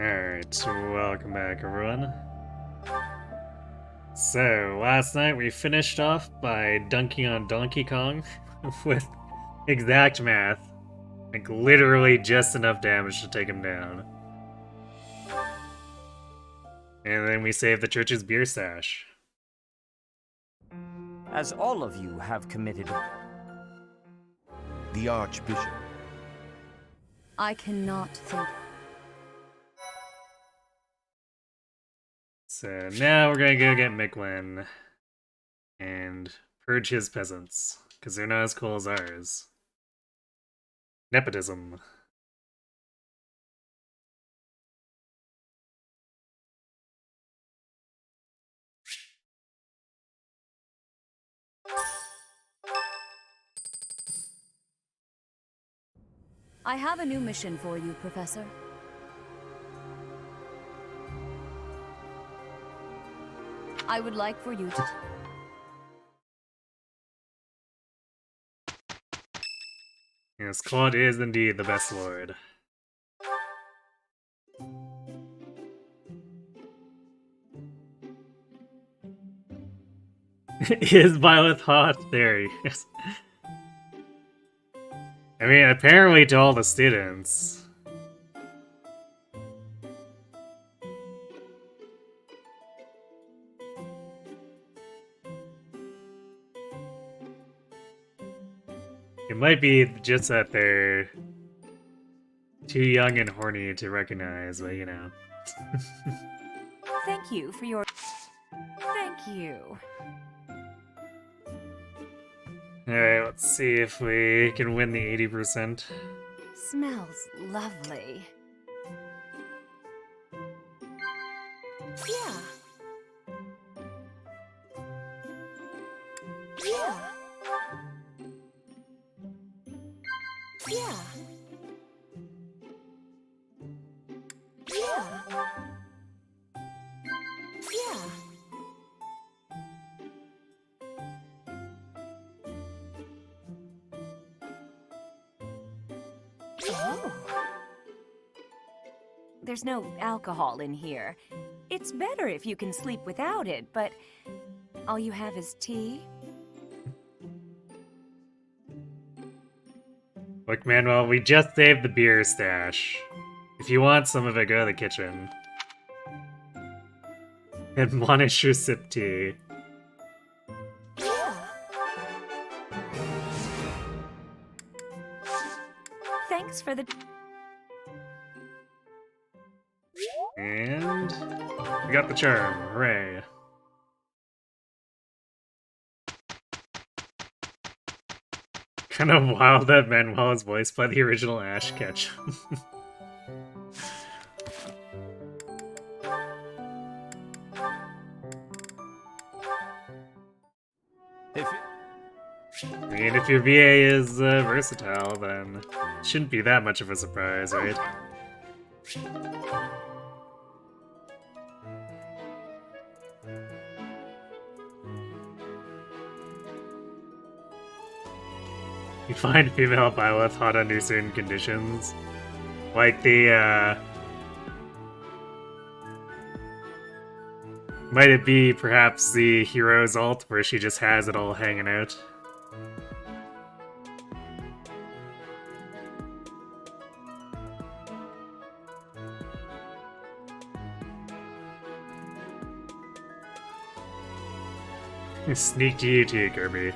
Alright, welcome back everyone. So, last night we finished off by dunking on Donkey Kong with exact math. Like, literally just enough damage to take him down. And then we saved the church's beer stash. As all of you have committed... The Archbishop. I cannot think. So now we're gonna go get Miklan and purge his peasants, because they're not as cool as ours. Nepotism. I have a new mission for you, Professor. I would like for you to... Yes, Claude is indeed the best lord. Is Violet hot? There he is. I mean, apparently to all the students. It might be just that they're too young and horny to recognize, but you know. Thank you for your... Thank you. Alright, let's see if we can win the 80%. Smells lovely. Yeah. Yeah. Yeah. Yeah. Yeah. Oh. There's no alcohol in here. It's better if you can sleep without it, but all you have is tea? Look, Manuel, we just saved the beer stash. If you want some of it, go to the kitchen. Admonish your sip tea. Yeah. Thanks for the... And we got the charm. Hooray. Kind of wild that Manuel is voiced by the original Ash Ketchum. I mean, if your VA is versatile, then it shouldn't be that much of a surprise, right? You find female Byleth hot under certain conditions. Like the, might it be perhaps the hero's ult, where she just has it all hanging out? Sneak to you too, Kirby.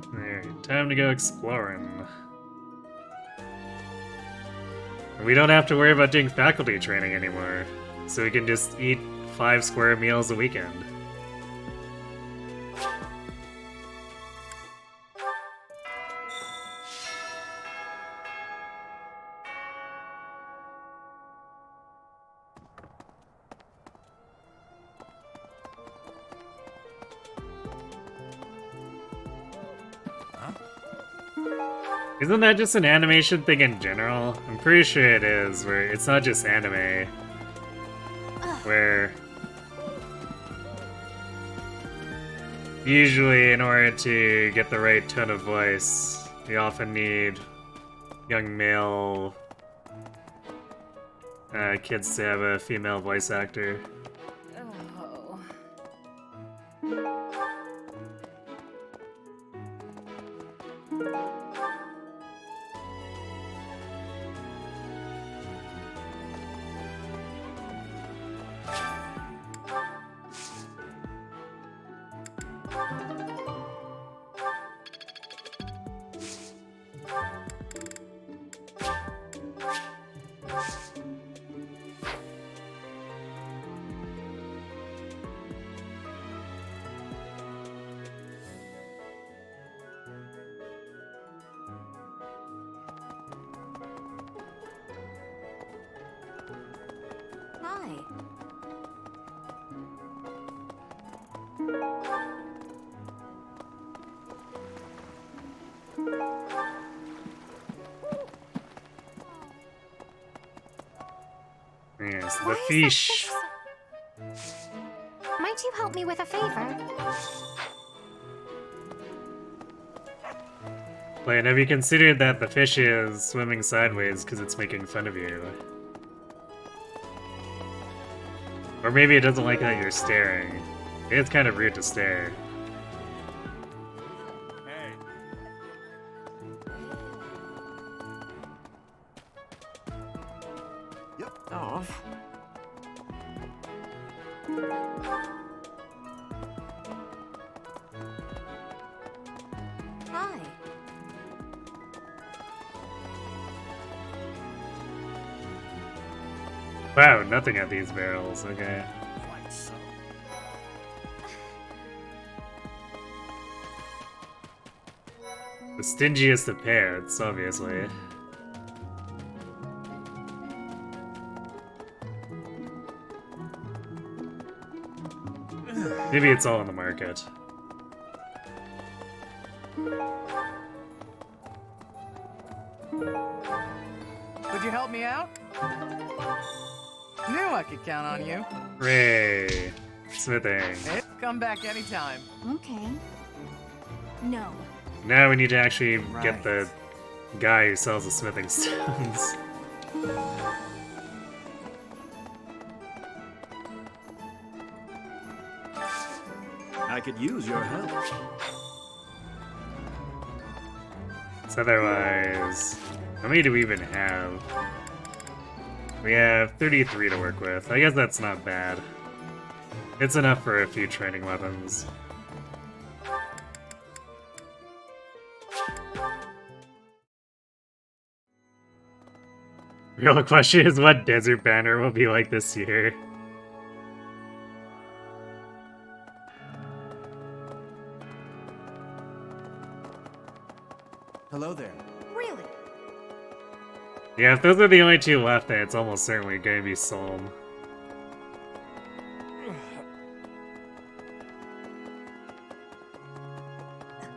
Alright, time to go exploring. We don't have to worry about doing faculty training anymore, so we can just eat 5 square meals a weekend. Isn't that just an animation thing in general? I'm pretty sure it is, where it's not just anime. Where usually in order to get the right tone of voice, you often need young male kids to have a female voice actor. Oh. Hi. Yes, the Why is that fish. Might you help me with a favor? Wait, have you considered that the fish is swimming sideways because it's making fun of you? Or maybe it doesn't like that you're staring. It's kind of rude to stare. Oh. Hi. Wow, nothing at these barrels, okay. The stingiest of pants, obviously. Maybe it's all on the market. Would you help me out? Knew I could count on you. Hooray! Smithing. Hey, come back anytime. Okay. No. Now we need to actually get Right. the guy who sells the smithing stones. I could use your help. So otherwise, how many do we even have? We have 33 to work with. I guess that's not bad. It's enough for a few training weapons. Real question is what Desert Banner will be like this year. Hello there. Really? Yeah, if those are the only two left, then it's almost certainly going to be Solm.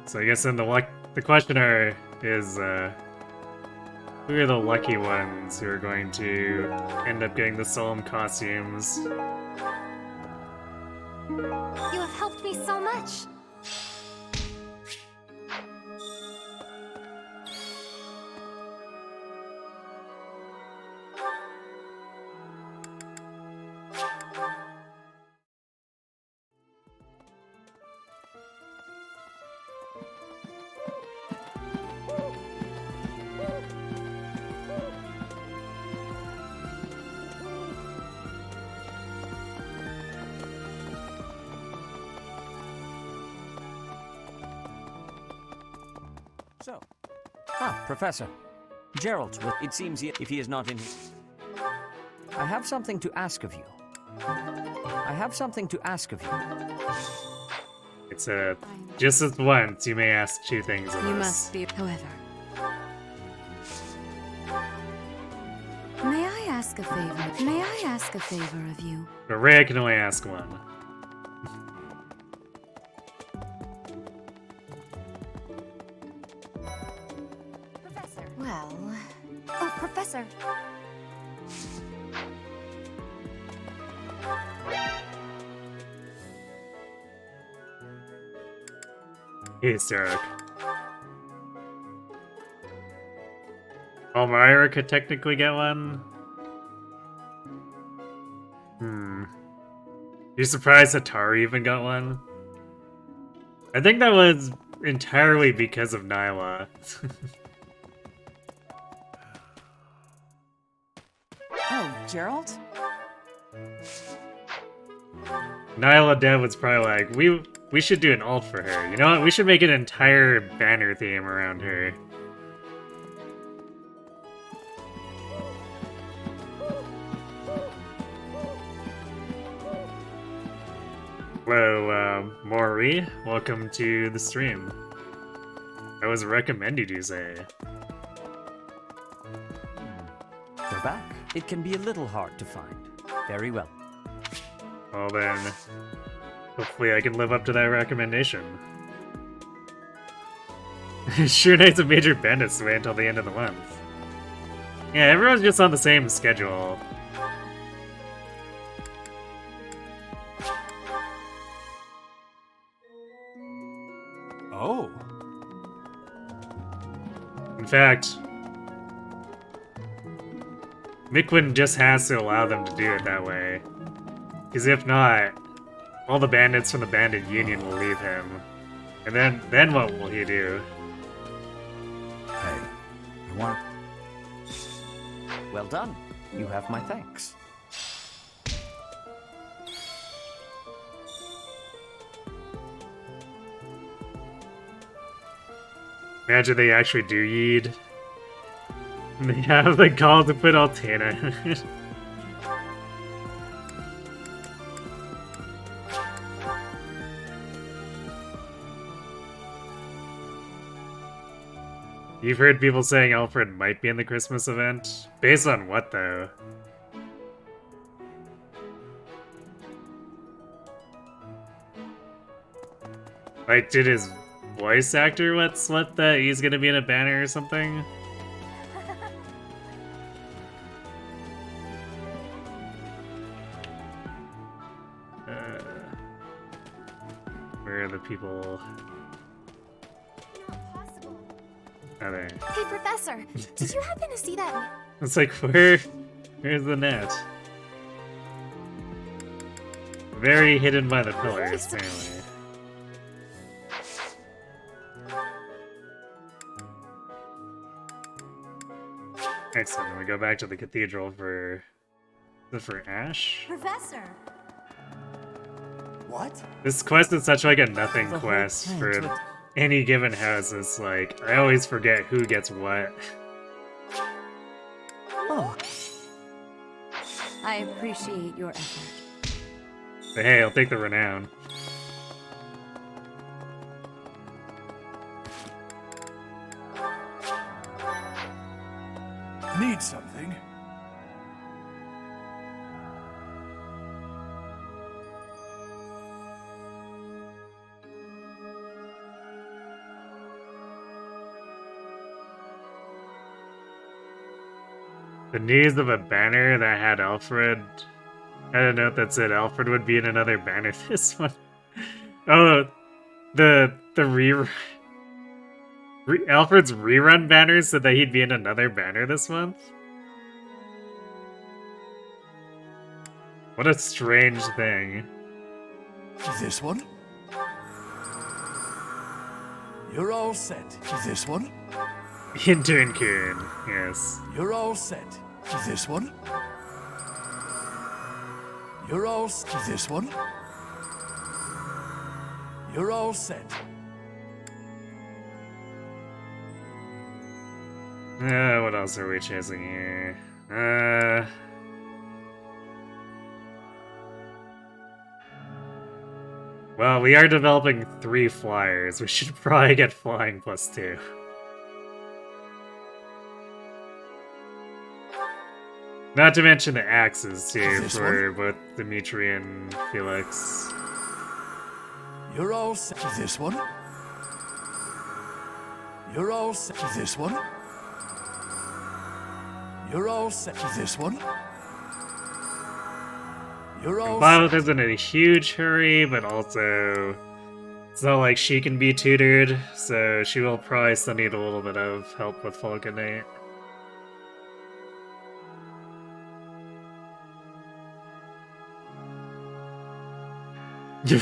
So I guess then the questioner is, who are the lucky ones who are going to end up getting the Solm costumes? You have helped me so much. So. Ah, Professor. Gerald's with. It seems if he is not in. I have something to ask of you. I have something to ask of you. It's a just as once you may ask two things of You us. must be. However. May I ask a favor? May I ask a favor of you? But Rhea can only ask one. Well... Oh, Professor. Hey, Sarah. Myra could technically get one. You surprised Atari even got one? I think that was entirely because of Nyla. Oh, Gerald? Nyla Dev was probably like, we should do an alt for her. You know what? We should make an entire banner theme around her. Hello, Maury. Welcome to the stream. I was recommended, you say. Go back. It can be a little hard to find. Very well. Well then, hopefully I can live up to that recommendation. Sure Knight's a major bandits to wait until the end of the month. Yeah, everyone's just on the same schedule. Oh. In fact, Miklan just has to allow them to do it that way. Because if not, all the bandits from the bandit union will leave him. And then what will he do? Hey, I want... Well done. You have my thanks. Imagine they actually do Yeed. And they have the call to put Altana in it. You've heard people saying Alfred might be in the Christmas event? Based on what, though? Like, did his voice actor let that he's gonna be in a banner or something? Where are the people? Not possible. Oh, there. Hey, Professor, did you happen to see that? It's like, where's the net? Very hidden by the pillars, apparently. Excellent. We go back to the cathedral for... Is it for Ash? Professor. What? This quest is such like a nothing The whole quest point for with- any given house. It's like, I always forget who gets what. Oh, I appreciate your effort. But hey, I'll take the renown. Need something? The news of a banner that had Alfred. I had a note that said Alfred would be in another banner this one. Oh, the Alfred's rerun banner said that he'd be in another banner this month? What a strange thing. This one? You're all set. This one? Intern Kieran, yes. You're all set. This one? You're all this one? You're all set. What else are we chasing here? Well, we are developing 3 flyers. We should probably get flying +2. Not to mention the axes, too, This for both Dimitri and Felix. You're all set. This one? You're all set. This one? You're all set. This one? You're all Violet set. isn't in a huge hurry, but also it's not like she can be tutored, so she will probably still need a little bit of help with Falconate.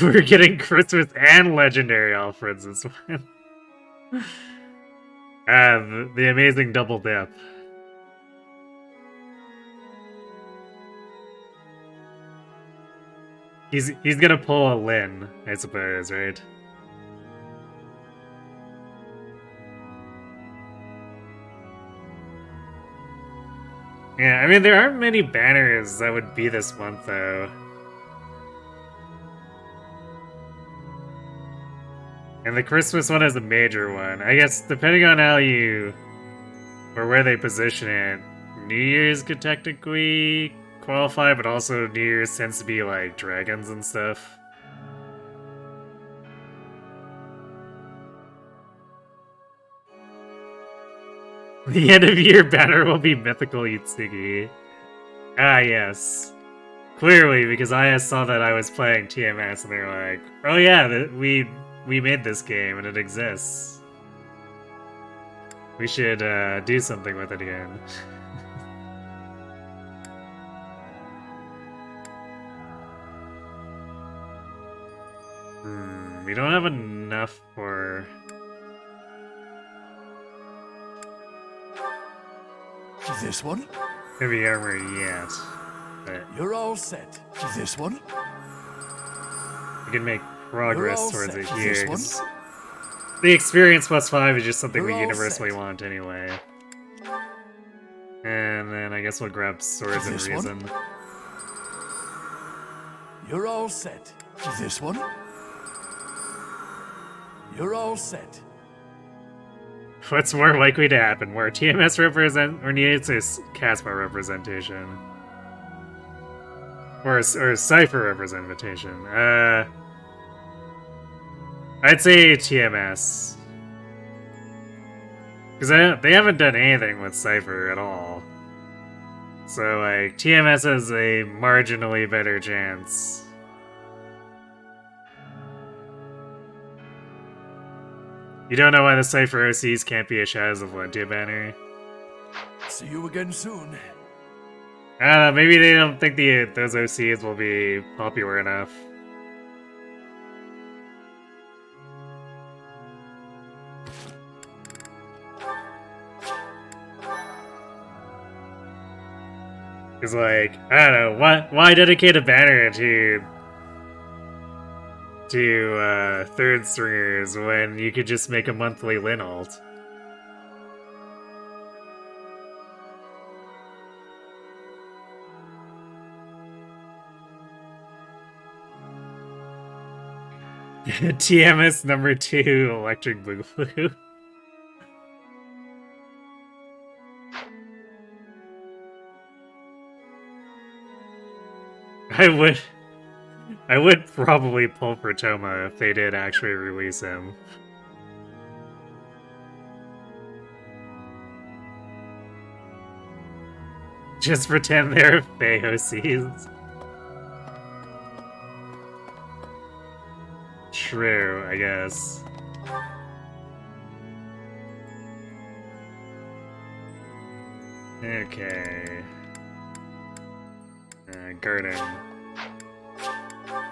We're getting Christmas and Legendary Alfreds this one. The amazing double dip. He's gonna pull a Lin, I suppose, right? Yeah, I mean there aren't many banners that would be this month though. And the Christmas one is a major one. I guess depending on how you or where they position it, New Year's could technically qualify, but also New Year's tends to be like dragons and stuff. The end of year banner will be Mythical Yutsugi. Ah, yes. Clearly, because I saw that I was playing TMS and they were like, oh yeah, we made this game and it exists. We should do something with it again. We don't have enough for... This one? heavy armor yet, but You're all set. This one? we can make progress all towards set. it This here. one? 'Cause the experience +5 is just something You're we all universally set. want anyway. And then I guess we'll grab Swords and This one? Reason. You're all set. This one? You're all set. What's more likely to happen? More TMS represent or needs a Casper representation? Or a Cypher representation? I'd say TMS. Because they haven't done anything with Cypher at all. So, like, TMS has a marginally better chance. You don't know why the Cypher OCs can't be a Shadows of Valentia banner? See you again soon. I don't know, maybe they don't think those OCs will be popular enough. Because, like, I don't know, why dedicate a banner to third stringers when you could just make a monthly Lin alt? TMS number 2, Electric Boogaloo. I would probably pull for Toma if they did actually release him. Just pretend they're Fey OCs. True, I guess. Okay. Garden.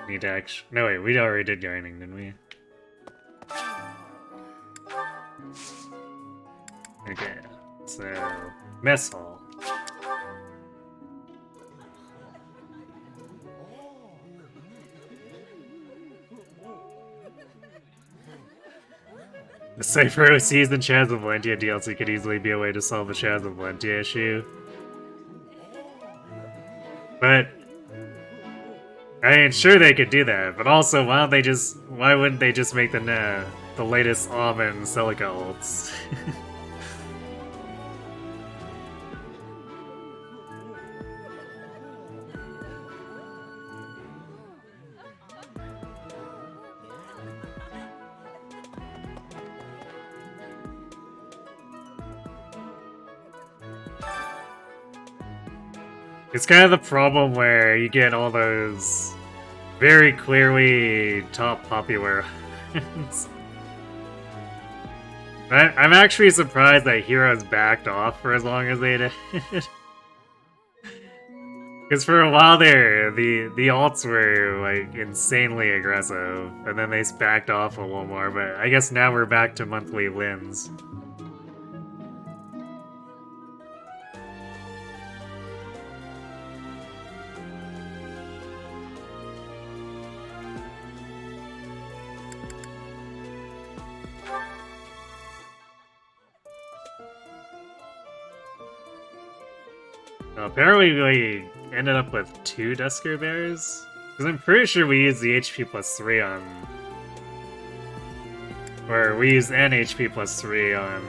Need to actually... No, wait, we already did gardening, didn't we? Okay, so... Mess hall. The Cypher OCs and Shadows of Valentia DLC could easily be a way to solve the Shadows of Valentia issue. But I mean, sure they could do that, but also why wouldn't they just make the latest Almond Celica ults? It's kind of the problem where you get all those very clearly top popular ones. I'm actually surprised that Heroes backed off for as long as they did. Because for a while there, the alts were like insanely aggressive, and then they backed off a little more, but I guess now we're back to monthly wins. Apparently we ended up with 2 Dusker Bears? Because I'm pretty sure we used the HP plus 3 on... Or we used an HP plus 3 on...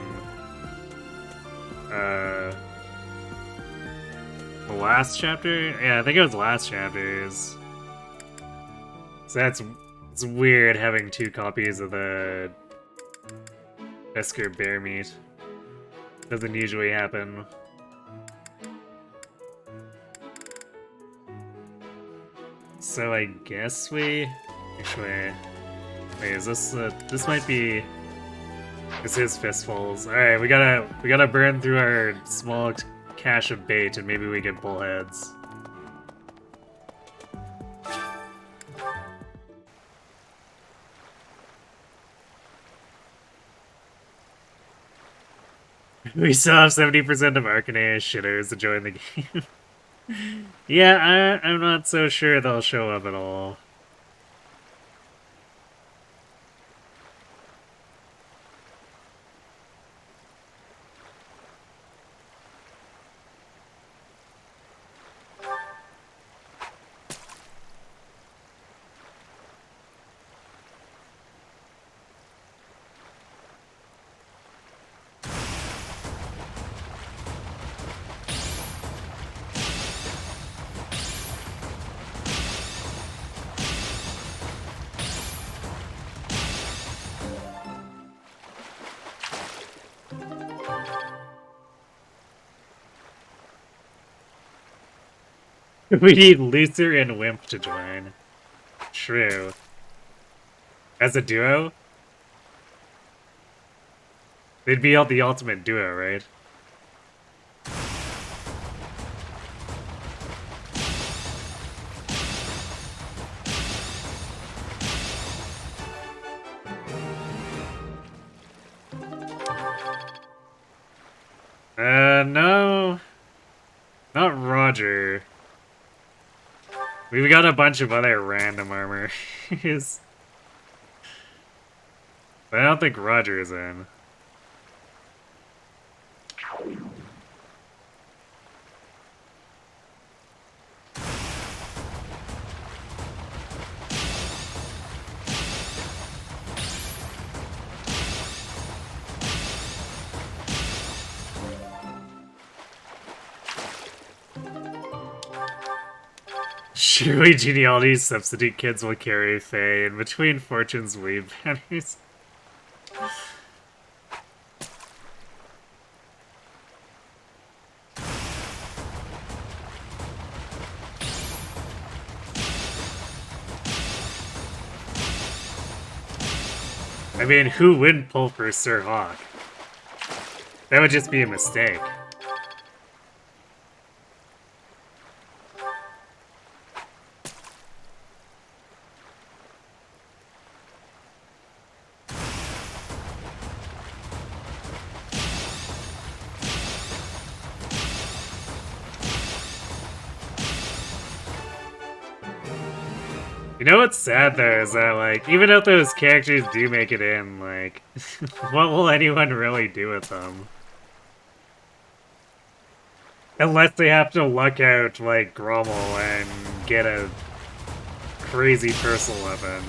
The last chapter? Yeah, I think it was last chapters. So it's weird having 2 copies of the Dusker Bear meat. Doesn't usually happen. So I guess we... Actually... Wait, is this... this might be... This is Fistfuls. Alright, we gotta burn through our small cache of bait and maybe we get bullheads. We still have 70% of Arcanea shitters to join the game. Yeah, I'm not so sure they'll show up at all. We need Luther and Wimp to join. True. As a duo? They'd be the ultimate duo, right? No. Not Roger. We got a bunch of other random armor. But I don't think Roger is in. Surely genealogy substitute kids will carry Faye, and between fortunes weave banners. I mean, who wouldn't pull for Sir Hawk? That would just be a mistake. You know what's sad though is that, like, even if those characters do make it in, like, what will anyone really do with them? Unless they have to luck out, like, Grommel and get a crazy personal weapon.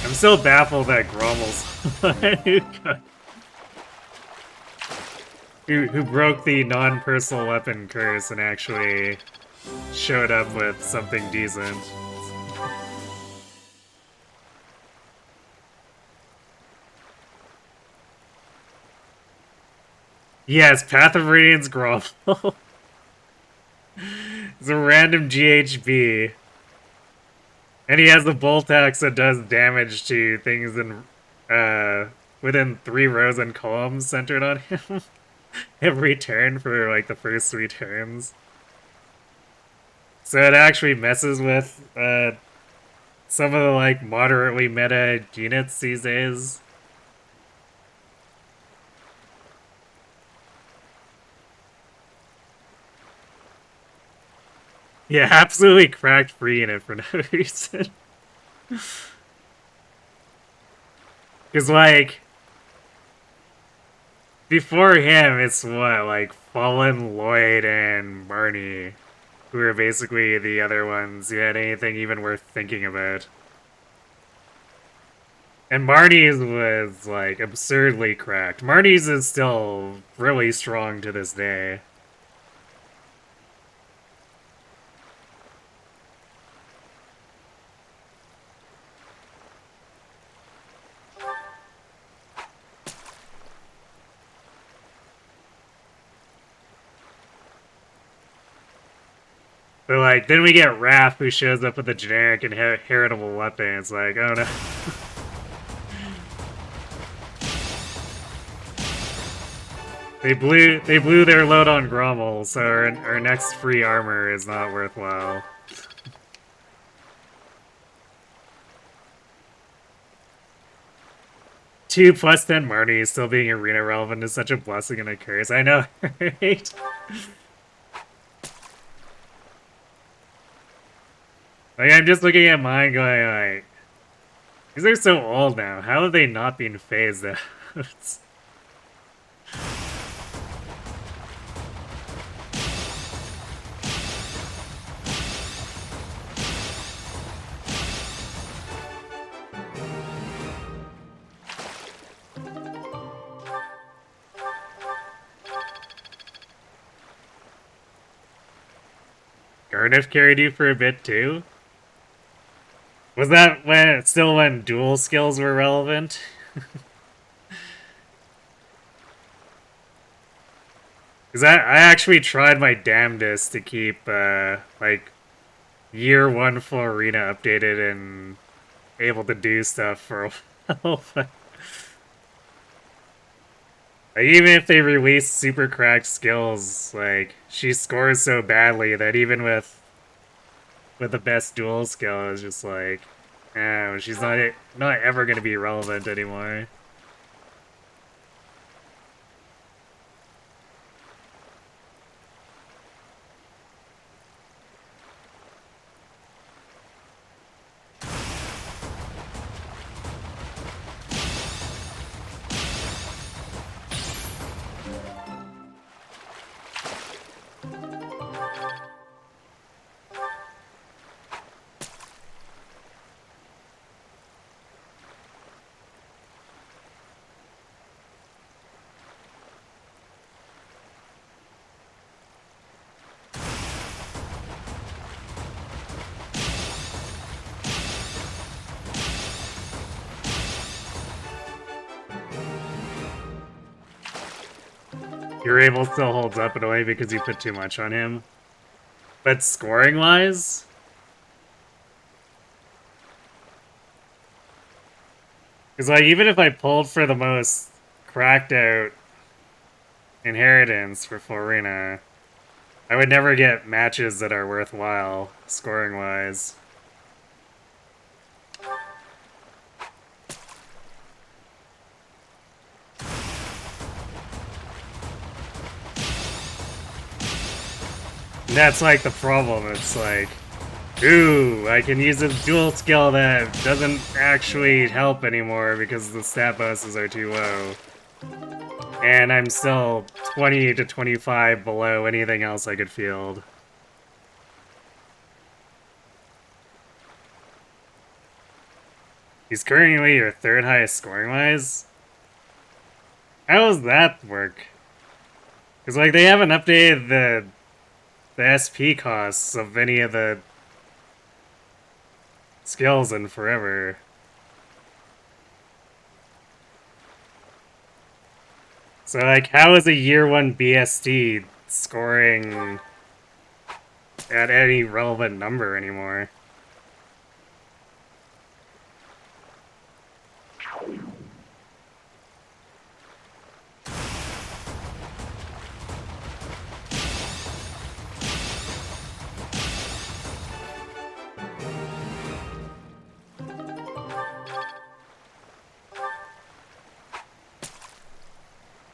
I'm still baffled that Grommel's who broke the non-personal weapon curse and actually showed up with something decent. Yes, Path of Radiance Grovel. It's a random GHB. And he has the Bolt Axe that does damage to things in within 3 rows and columns centered on him. Every turn for like the first 3 turns. So it actually messes with some of the like moderately meta units these days. Yeah, absolutely cracked free in it for no reason. Because, like, before him, it's what, like, Fallen, Lloyd, and Marnie, who are basically the other ones who had anything even worth thinking about. And Marnie's was, like, absurdly cracked. Marnie's is still really strong to this day. But, like, then we get Raph, who shows up with a generic and heritable weapon. It's like, oh no. They blew their load on Grommel, so our next free armor is not worthwhile. Two plus 10 Marty still being arena relevant is such a blessing and a curse. I know, right? Like, I'm just looking at mine going like, these are so old now. How have they not been phased out? Garniff carried you for a bit too? Was that when dual skills were relevant? Because I actually tried my damnedest to keep, like, year 1 full arena updated and able to do stuff for a while. But like, even if they release super cracked skills, like, she scores so badly that even with the best dual skill, it's just like, oh, she's not ever going to be relevant anymore. Your able still holds up, but only because you put too much on him. But scoring-wise? Because, like, even if I pulled for the most cracked-out inheritance for Florina, I would never get matches that are worthwhile, scoring-wise. That's like the problem. It's like, ooh, I can use a dual skill that doesn't actually help anymore because the stat bonuses are too low. And I'm still 20 to 25 below anything else I could field. He's currently your 3rd highest scoring-wise? How does that work? Because, like, they haven't updated the SP costs of any of the skills in forever. So, like, how is a year 1 BSD scoring at any relevant number anymore?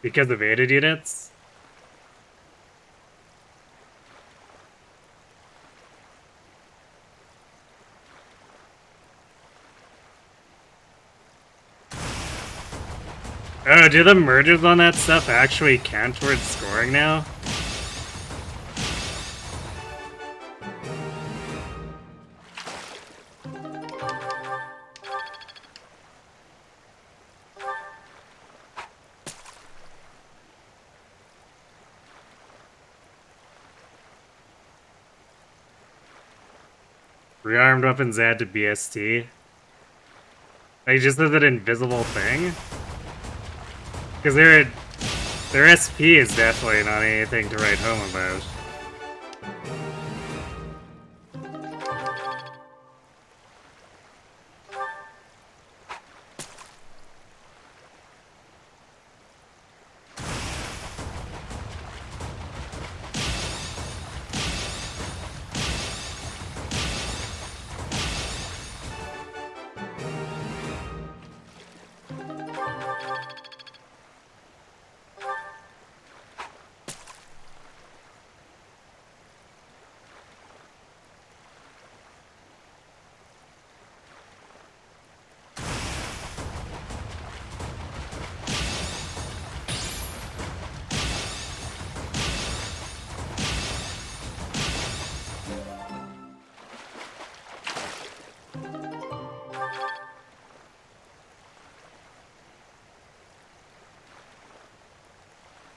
Because of aided units? Oh, do the mergers on that stuff actually count towards scoring now? Rearmed weapons add to BST? Like, just as an invisible thing? Because their SP is definitely not anything to write home about.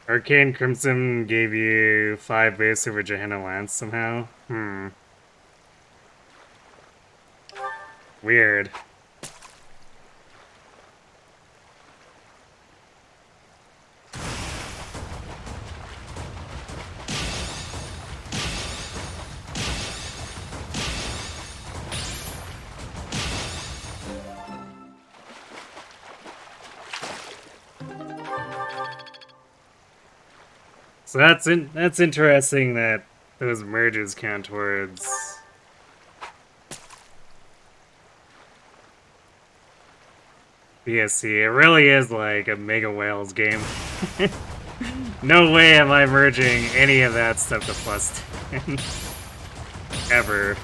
Arcane Crimson gave you 5 base over Gehenna Lance somehow? Weird. So that's interesting that those merges count towards BSC. It really is like a Mega Whales game. No way am I merging any of that stuff to +10. Ever.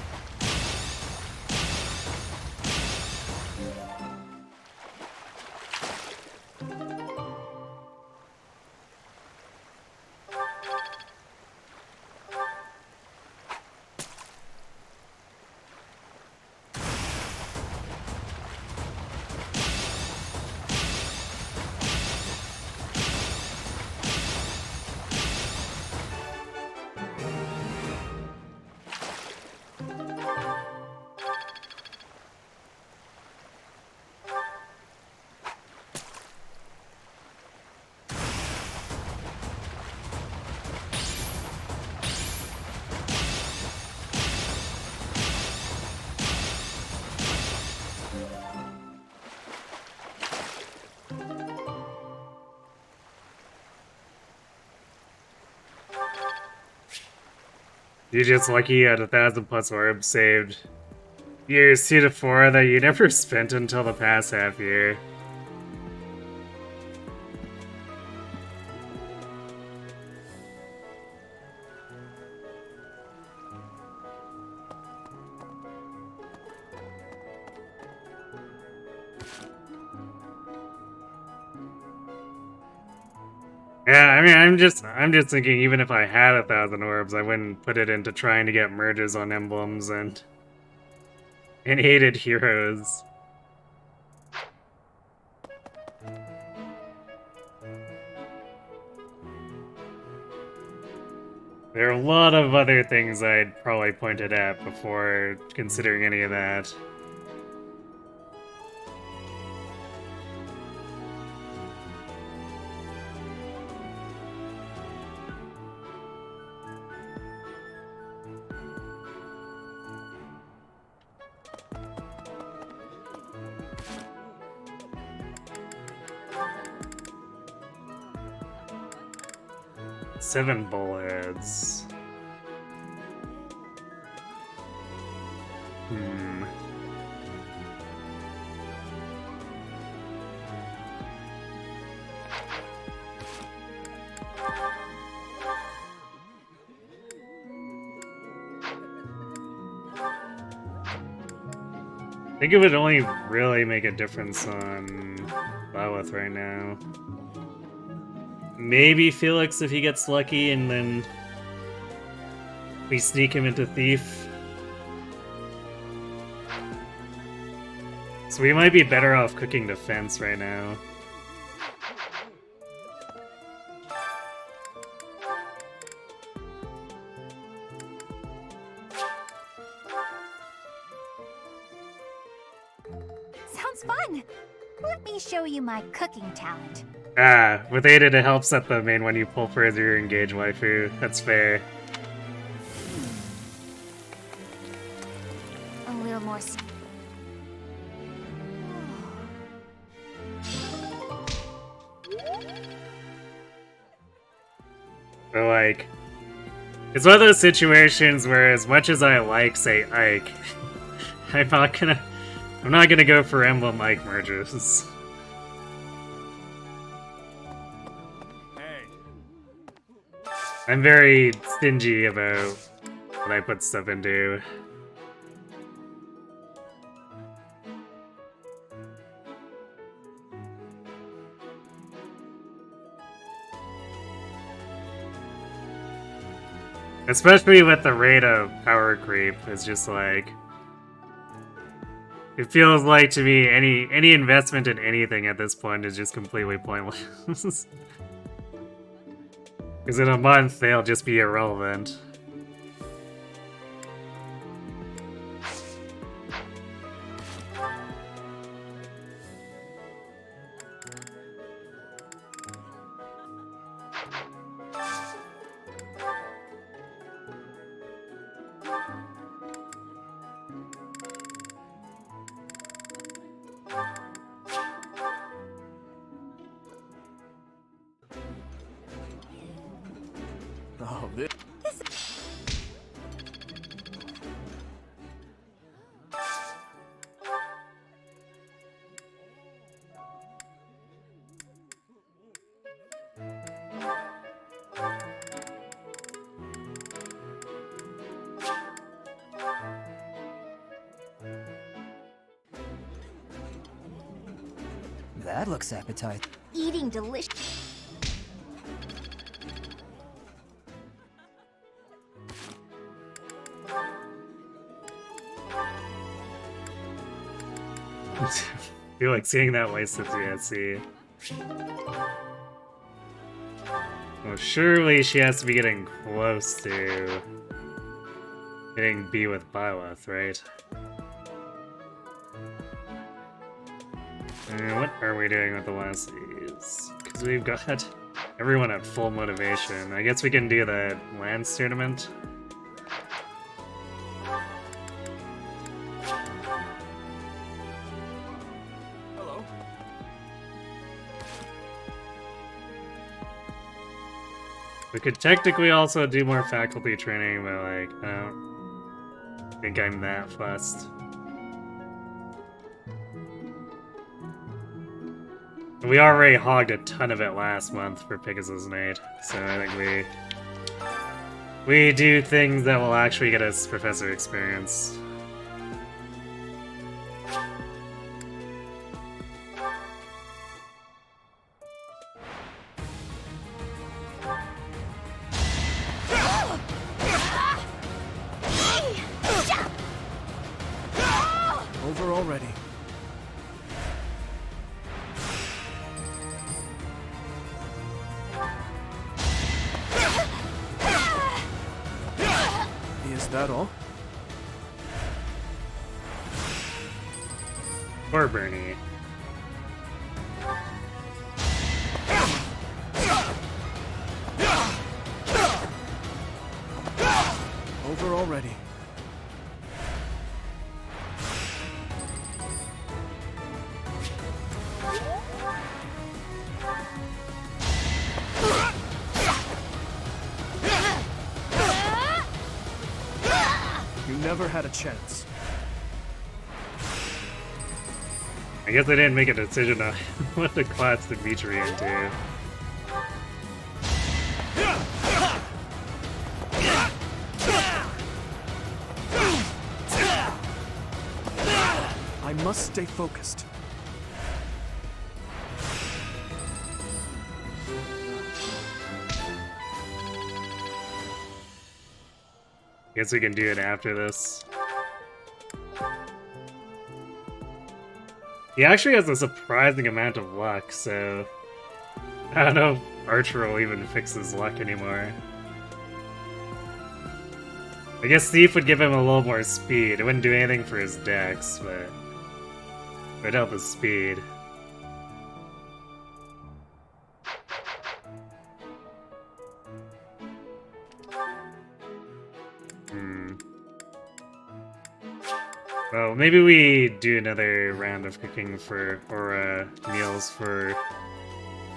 You're just lucky you had 1,000+ orbs saved. Years 2 to 4 that you never spent until the past half year. Yeah, I mean, I'm just thinking, even if I had 1,000 orbs, I wouldn't put it into trying to get merges on emblems and hated heroes. There are a lot of other things I'd probably pointed at before considering any of that. 7 bullheads. I think it would only really make a difference on Lilith right now. Maybe Felix if he gets lucky and then we sneak him into Thief. So we might be better off cooking defense right now. Sounds fun. Let me show you my cooking talent. Ah, with Ada to help set the main one, you pull further your engage waifu. That's fair. A little more. But like, it's one of those situations where as much as I like, say, Ike, I'm not gonna go for Emblem Ike merges. I'm very stingy about what I put stuff into. Especially with the rate of power creep, it's just like... It feels like to me any investment in anything at this point is just completely pointless. Because in a month, they'll just be irrelevant. Oh, this. That looks appetizing. Eating delicious. I feel like seeing that wasted DSC. Well, surely she has to be getting close to getting B with Byleth, right? And what are we doing with the lassies? Because we've got everyone at full motivation. I guess we can do the Lance tournament. We could technically also do more faculty training, but like, I don't think I'm that fussed. We already hogged a ton of it last month for Pegasus Nate, so I think we do things that will actually get us professor experience. Over already. Is that all? Poor Bernie. Over already. never had a chance. I guess I didn't make a decision on what the class to Dimitri into. I must stay focused. Guess we can do it after this. He actually has a surprising amount of luck, so I don't know if Archer will even fix his luck anymore. I guess Thief would give him a little more speed. It wouldn't do anything for his dex, but it would help his speed. Well, maybe we do another round of cooking for, or meals for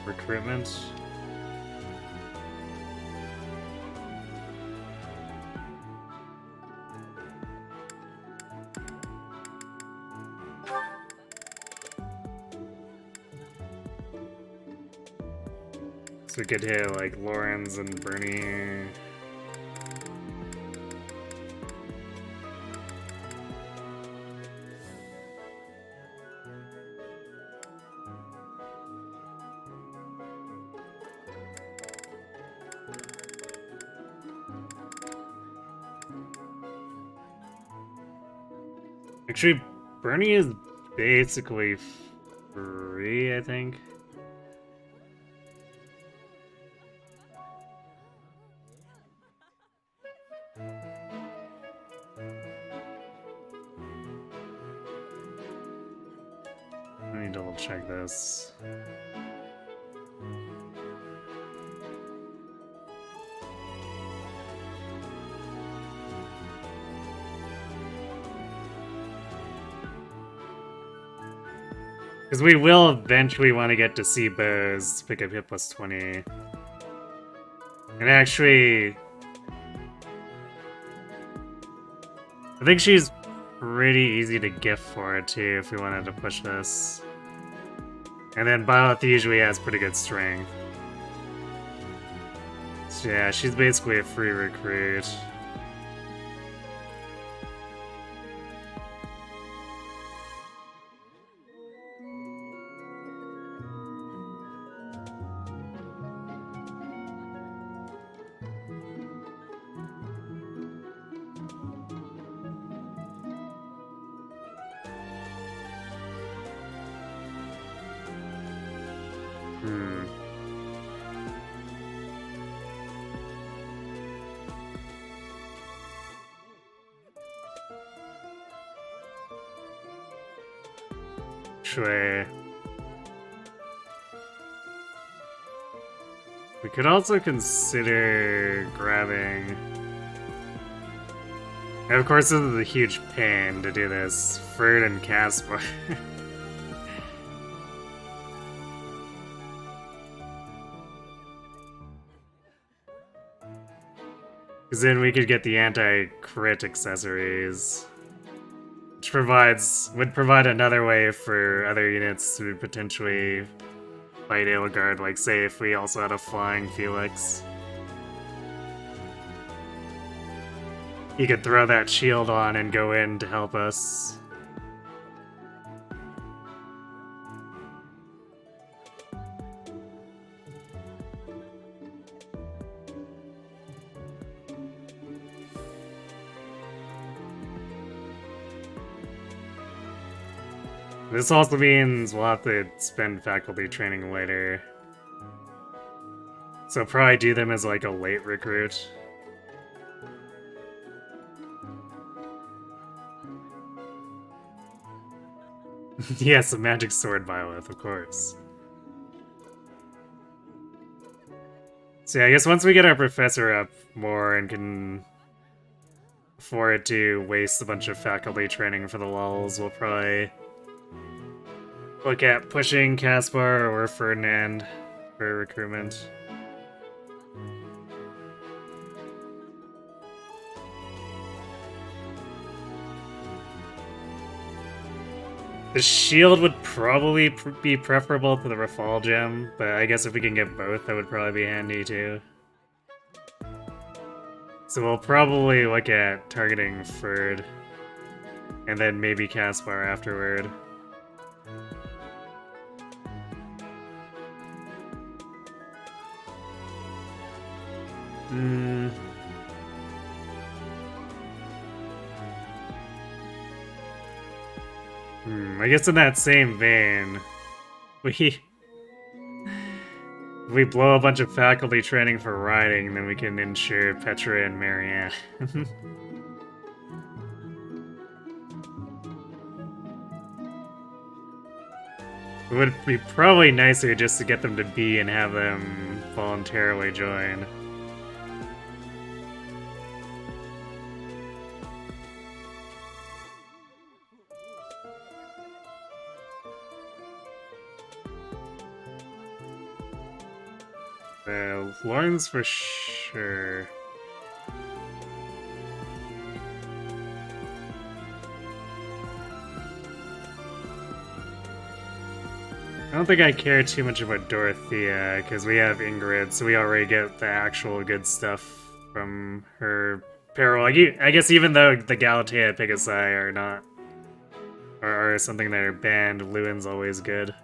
recruitment. So we could hit like Lawrence and Bernie. Actually, Bernie is basically free, I think. Let me double check this. Because we will eventually want to get to see Bose pick up hit plus 20. And actually, I think she's pretty easy to gift for it too if we wanted to push this. And then Bioth usually has pretty good strength. So yeah, she's basically a free recruit. Sure. We could also consider grabbing... And of course, this is a huge pain to do this. Ferd and Caspar. Because then we could get the anti-crit accessories. Which would provide another way for other units to potentially fight Edelgard, like say if we also had a flying Felix. He could throw that shield on and go in to help us. This also means we'll have to spend faculty training later. So probably do them as like a late recruit. Yes, a magic sword Byleth, of course. So yeah, I guess once we get our professor up more and can afford to waste a bunch of faculty training for the lulls, we'll probably look at pushing Caspar or Ferdinand for recruitment. The shield would probably be preferable to the Rafal gem, but I guess if we can get both, that would probably be handy too. So we'll probably look at targeting Ferd, and then maybe Caspar afterward. I guess in that same vein, if we blow a bunch of faculty training for riding, then we can ensure Petra and Marianne. It would be probably nicer just to get them to be and have them voluntarily join. Lawrence for sure. I don't think I care too much about Dorothea, because we have Ingrid, so we already get the actual good stuff from her peril. I guess even though the Galatea Pegasi are not, or are something that are banned, Lewin's always good.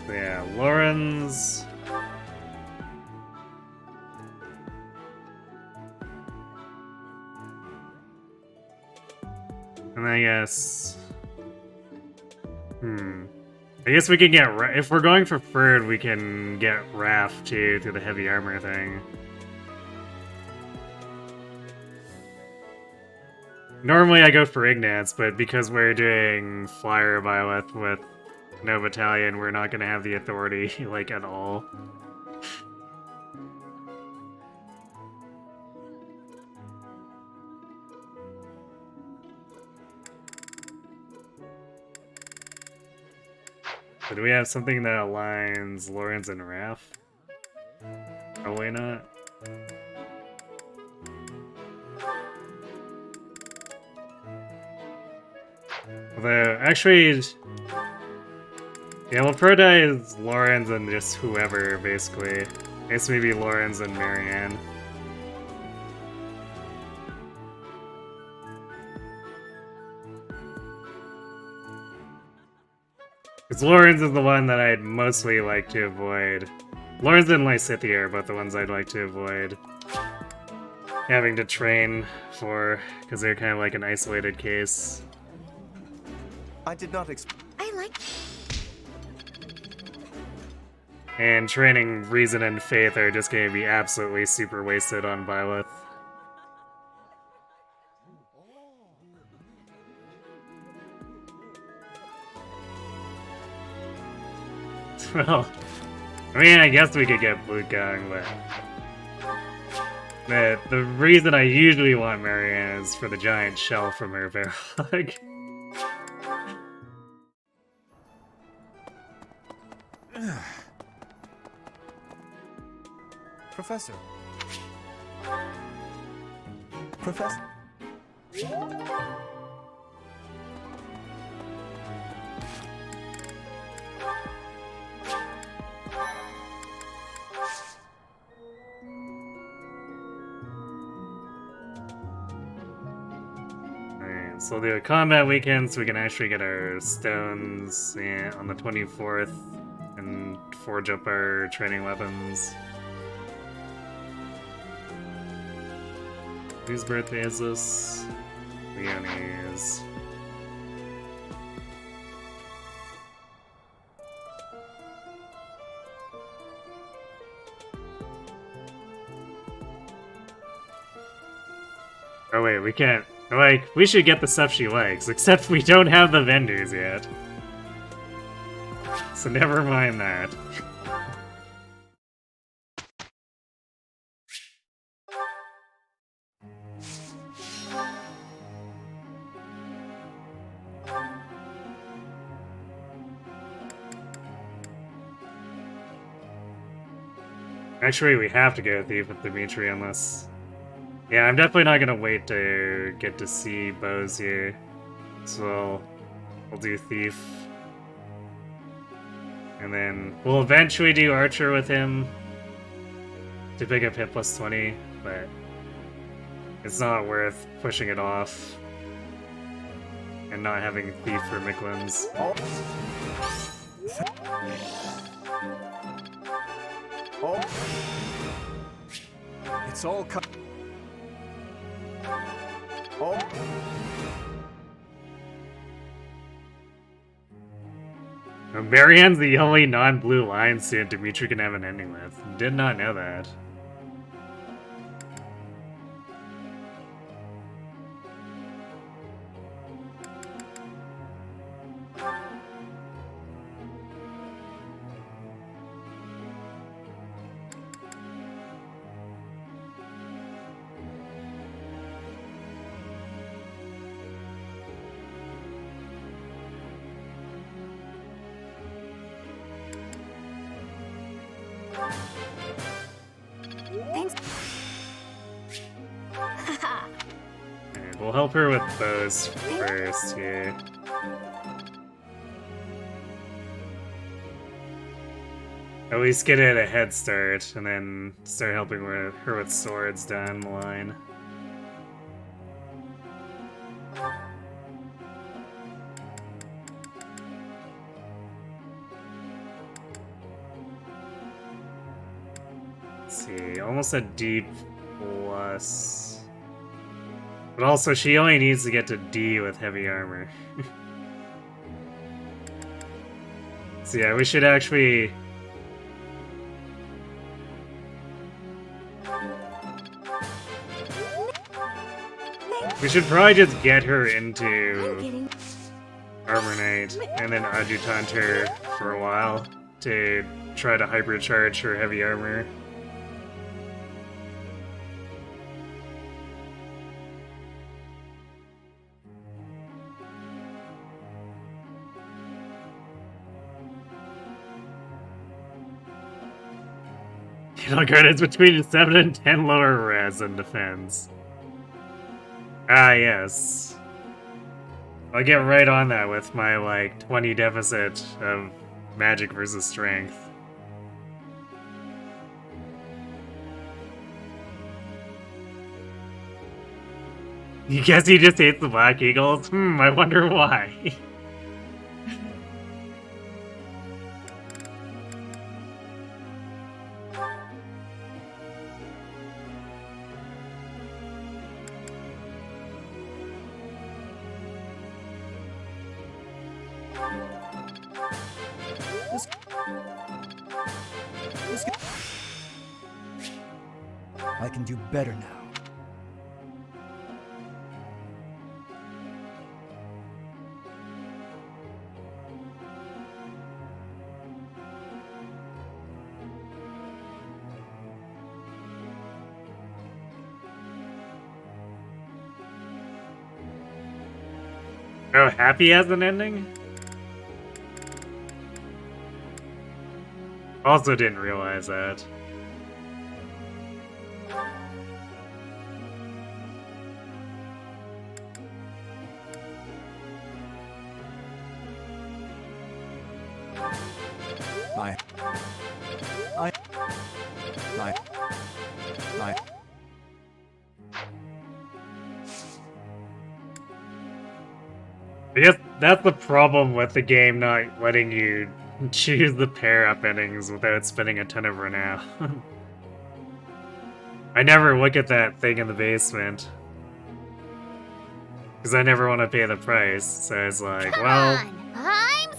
So yeah, Lauren's... And I guess... I guess we can get... If we're going for Ferd, we can get Raph, too, through the heavy armor thing. Normally I go for Ignatz, but because we're doing Flyer Byleth with no battalion, we're not going to have the authority, like, at all. So do we have something that aligns Lawrence and Raph? Probably not. Although, actually... Yeah, we'll prioritize Lawrence and just whoever, basically. I guess maybe Lawrence and Marianne. Because Lawrence is the one that I'd mostly like to avoid. Lawrence and Lysithea are both the ones I'd like to avoid having to train for, because they're kind of like an isolated case. I did not expect. I like... And training Reason and Faith are just going to be absolutely super wasted on Byleth. Well, I mean, I guess we could get Blutgang, but the reason I usually want Marianne is for the giant shell from her barrel. Professor. Professor. Alright, so the combat weekend, so we can actually get our stones on the 24th and forge up our training weapons. Whose birthday is this? Leonie's. Oh wait, we can't... Like, we should get the stuff she likes, except we don't have the vendors yet. So never mind that. Actually, we have to go Thief with Dimitri unless... Yeah, I'm definitely not gonna wait to get to see Bose here. So we'll do Thief. And then we'll eventually do Archer with him to pick up hit plus 20, but it's not worth pushing it off and not having Thief for Miklan's. Oh. Oh. It's all Oh. Marianne's the only non-blue lion suit Dimitri can have an ending with. Did not know that. Thanks. And we'll help her with those first here. At least get it a head start, and then start helping her with swords down the line. Let's see, almost a D plus. But also, she only needs to get to D with heavy armor. So yeah, we should actually... We should probably just get her into Armor Knight and then Adjutant her for a while to try to hypercharge her heavy armor. Hidden card is between 7 and 10 lower res and defense. Ah, yes. I'll get right on that with my, like, 20 deficit of magic versus strength. You guess he just hates the Black Eagles? I wonder why. I can do better now. Oh, Happy has an ending? Also didn't realize that. I guess that's the problem with the game not letting you choose the pair-up endings without spending a ton of renown. I never look at that thing in the basement. Because I never want to pay the price, so it's like, Come well... on, I'm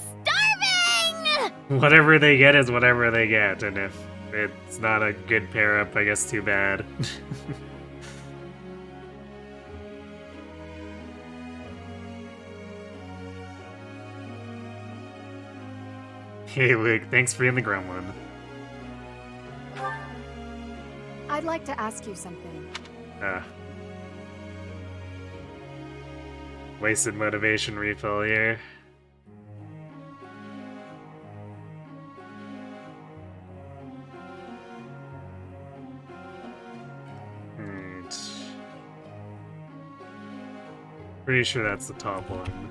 starving! Whatever they get is whatever they get, and if it's not a good pair-up, I guess too bad. Hey Luke, thanks for being the gremlin. I'd like to ask you something. Wasted motivation refill here. Pretty sure that's the top one.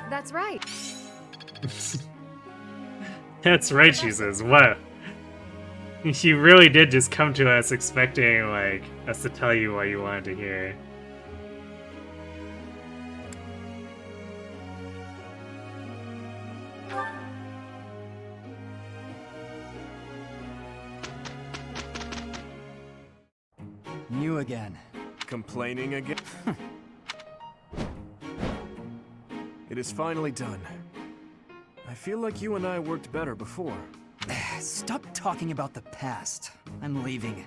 That's right. That's right, she says. What? You really did just come to us expecting, like, us to tell you what you wanted to hear. You again. Complaining again? It is finally done. I feel like you and I worked better before. Stop talking about the past. I'm leaving.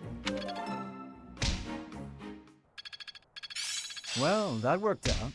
Well, that worked out.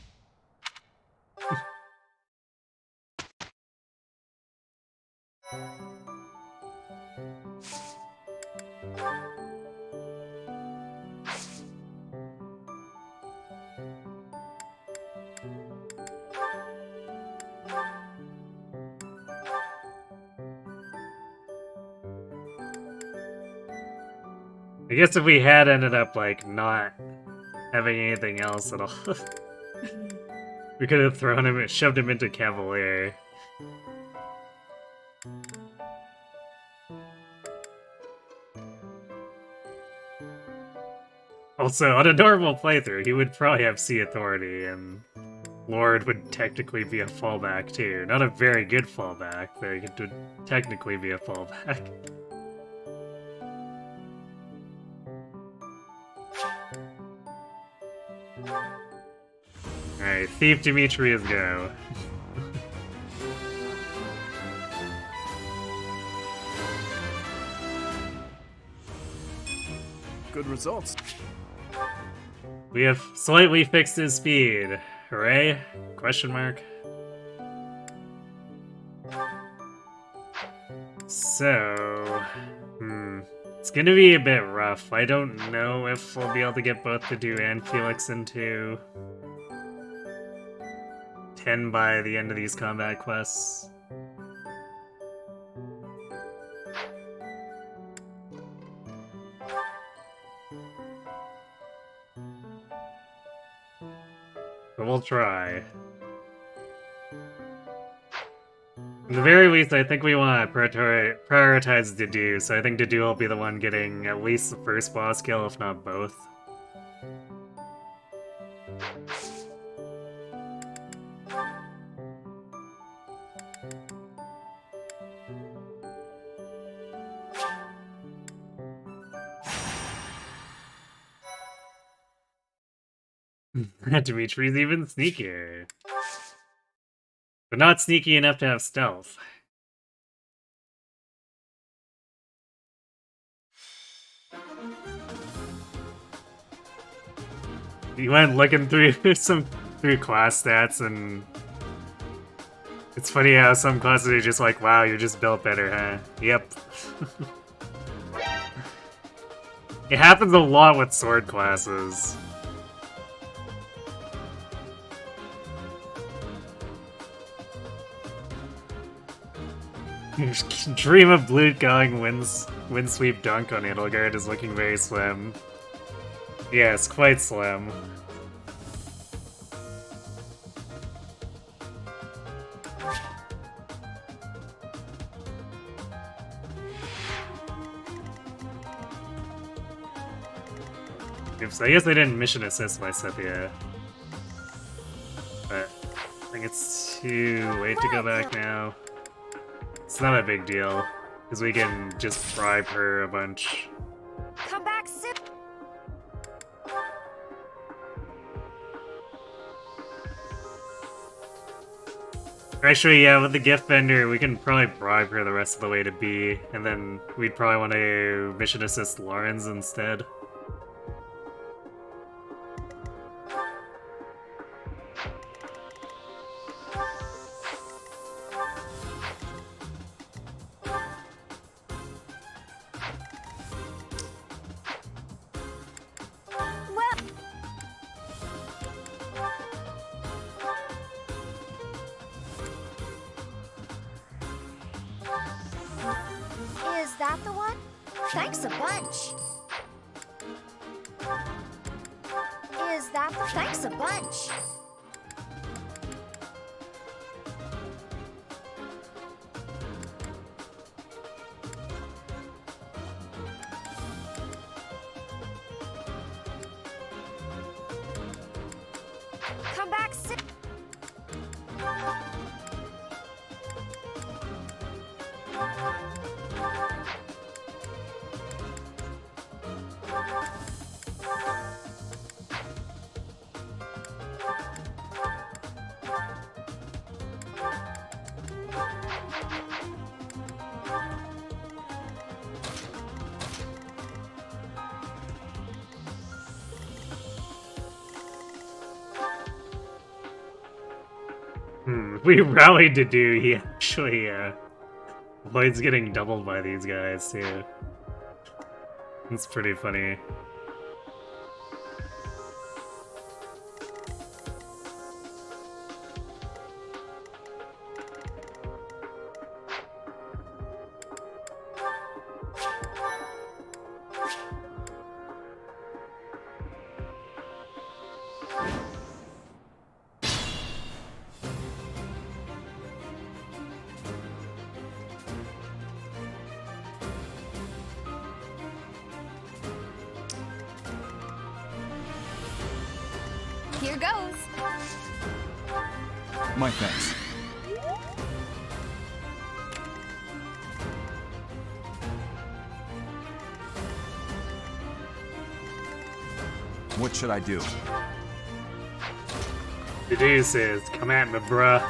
I guess if we had ended up, like, not having anything else at all, we could have thrown him, shoved him into Cavalier. Also, on a normal playthrough, he would probably have Sea Authority, and Lord would technically be a fallback too. Not a very good fallback, but it would technically be a fallback. Alright, Thief Demetrius, go. Good results. We have slightly fixed his speed. Hooray? Question mark. So... It's gonna be a bit rough. I don't know if we'll be able to get both Dedu and Felix into 10 by the end of these combat quests. But we'll try. At the very least, I think we want to prioritize Dedu, so I think Dedu will be the one getting at least the first boss kill, if not both. Dimitri's even sneakier. But not sneaky enough to have stealth. He went looking through through class stats, and it's funny how some classes are just like, wow, you're just built better, huh? Yep. It happens a lot with sword classes. Dream of Blue going windsweep dunk on Edelgard is looking very slim. Yes, quite slim. Oops, I guess I didn't mission assist my Scythia. But I think it's too late to go back now. It's not a big deal, because we can just bribe her a bunch. Come back soon. Actually, yeah, with the gift vendor, we can probably bribe her the rest of the way to B, and then we'd probably want to mission assist Lawrence instead. Is that the one? Thank Thanks a bunch. Is that the thanks a bunch? Come back soon. We rallied to do. He actually, Lloyd's getting doubled by these guys, too. It's pretty funny. Here goes. My thanks. What should I do? The dude says, come at me, bruh.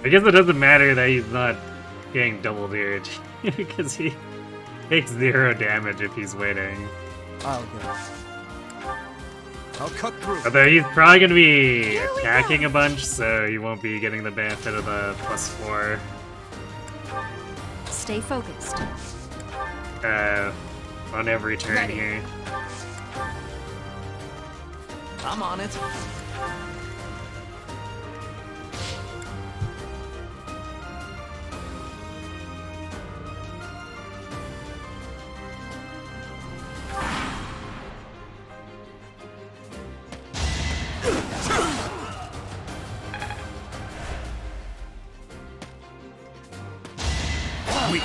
I guess it doesn't matter that he's not getting double damage, because he takes 0 damage if he's waiting. I'll go. I'll cut through. Although he's probably going to be attacking a bunch, so you won't be getting the benefit of the +4. Stay focused. On every turn Ready. here. I'm on it. Weak.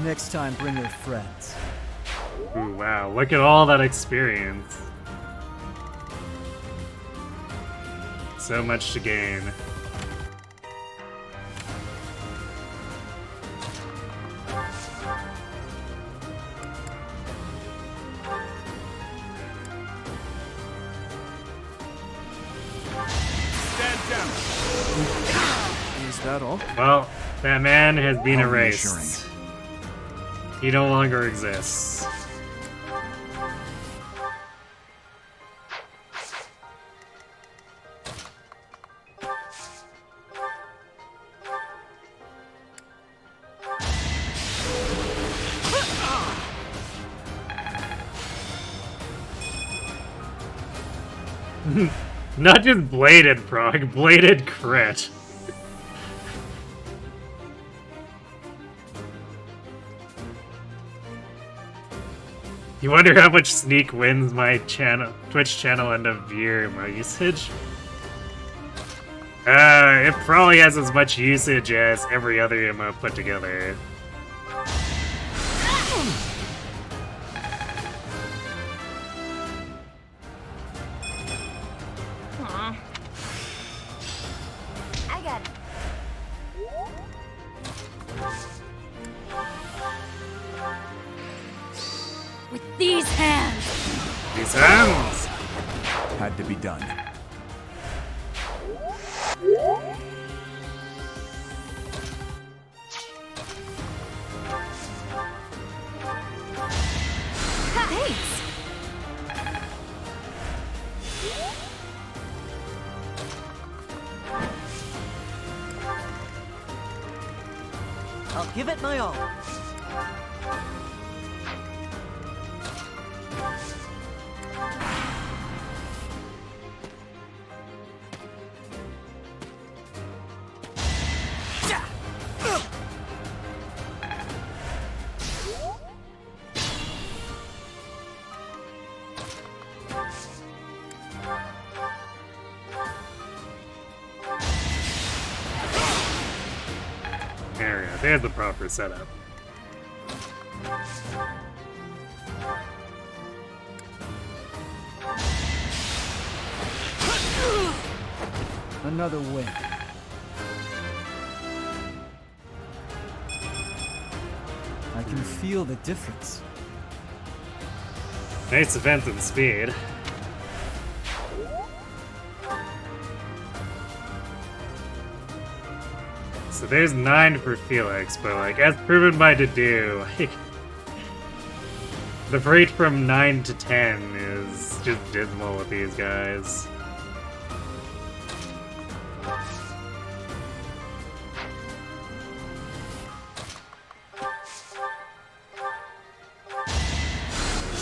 Next time, bring your friends. Ooh, wow, look at all that experience. So much to gain. Stand down. Is that all? Well, that man has been How erased. reassuring. He no longer exists. Not just bladed prog, bladed crit. You wonder how much sneak wins my Twitch channel end of year my usage? It probably has as much usage as every other emote put together. Aw. I got it. With these hands! These hands! Had to be done. Thanks! I'll give it my all. There we go. There's the proper setup. Another win. I can feel the difference. Nice event and speed. So there's 9 for Felix, but like as proven by Dedu, like, the rate from 9 to 10 is just dismal with these guys.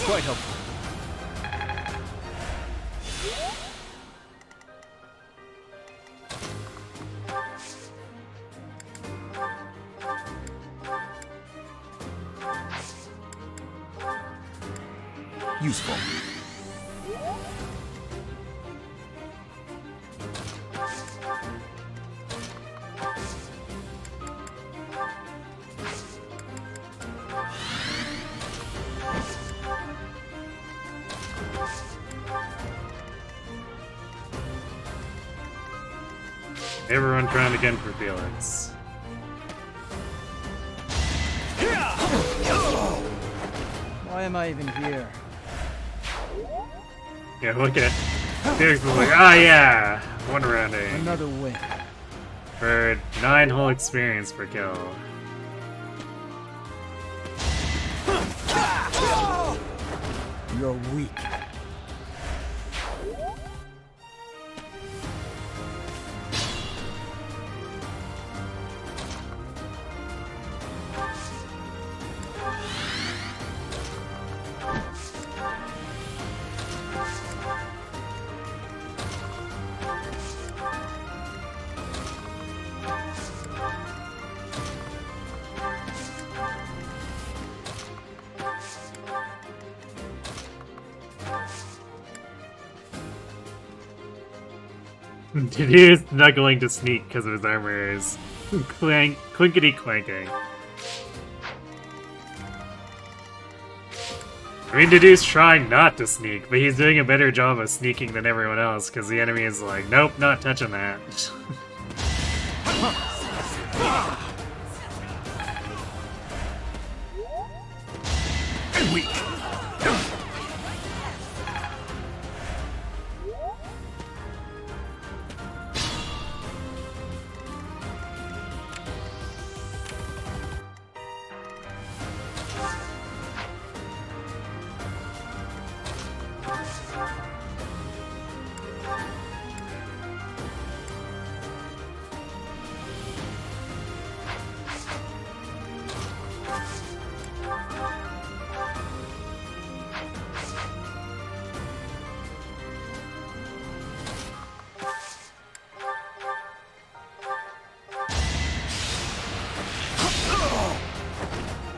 Quite helpful. Useful. Everyone trying again for Felix. Why am I even here? Yeah, look at it. Felix was like, ah yeah, one rounding. Another win. For 9 whole experience per kill. You're weak. Dedu's snuggling to sneak because of his armor is clinkety clanking. I mean, Dedu's trying not to sneak, but he's doing a better job of sneaking than everyone else because the enemy is like, nope, not touching that. Weak.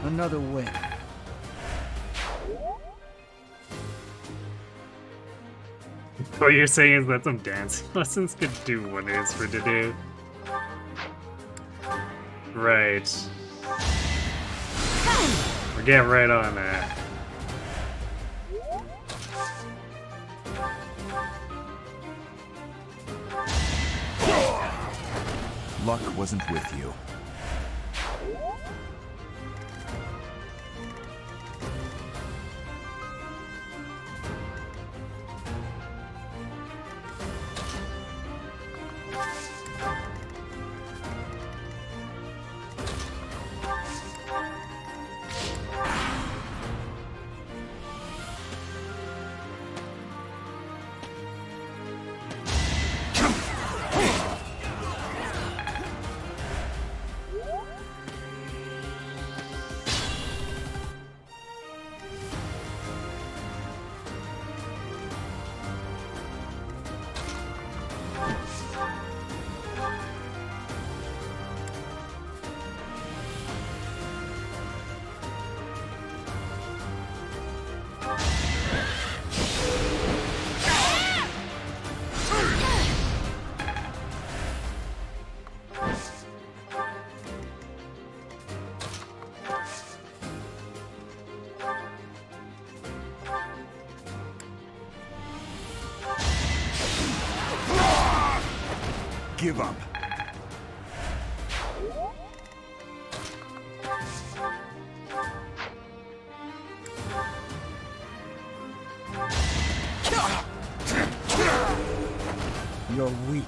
Another win. What you're saying is that some dancing lessons could do wonders for Dedu. Right. We're getting right on that. Luck wasn't with you. give up. You're weak.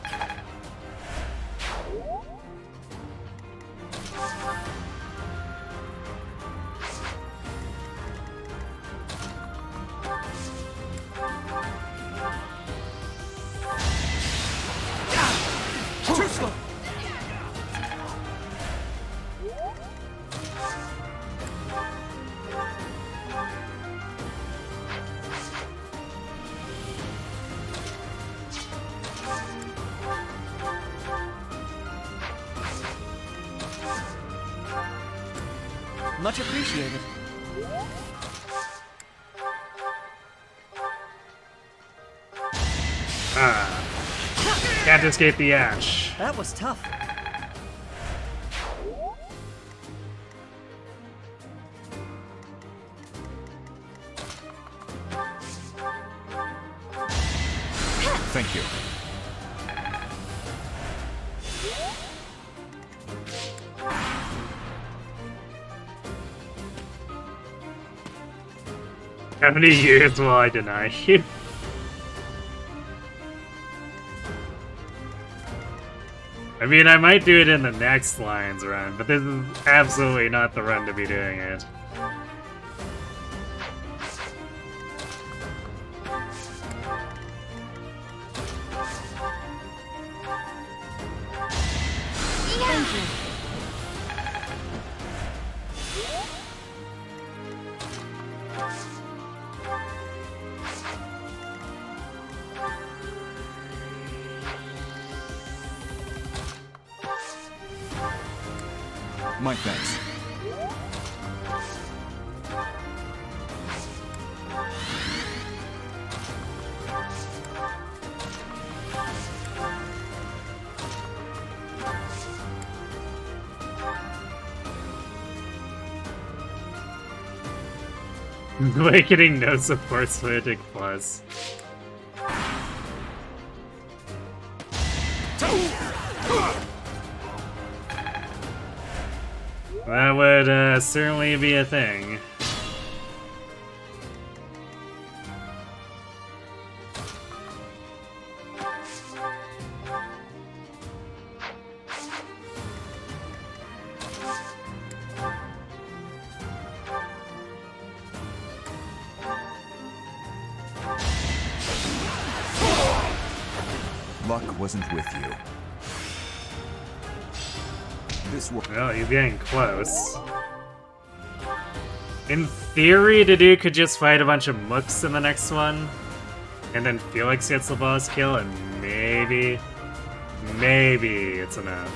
Too slow! Much appreciated. Can't escape the ash. That was tough. Thank you. How many years will I deny you? I mean, I might do it in the next Lions run, but this is absolutely not the run to be doing it. My thanks. Awakening no support Swiatic plus. That would certainly be a thing. Luck wasn't with you. This will. Well, you're getting close. In theory, Dedue could just fight a bunch of mooks in the next one, and then Felix gets the boss kill, and maybe it's enough.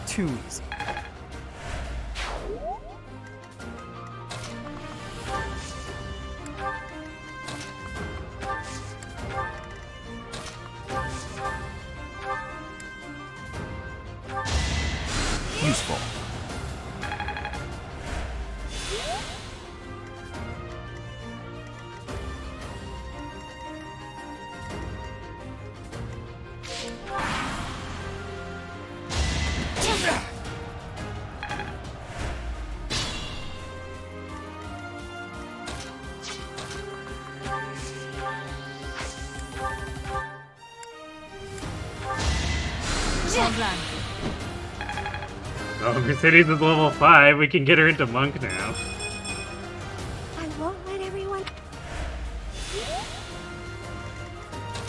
Too easy. Useful. Well, Mercedes is level 5, we can get her into Monk now. I won't let everyone.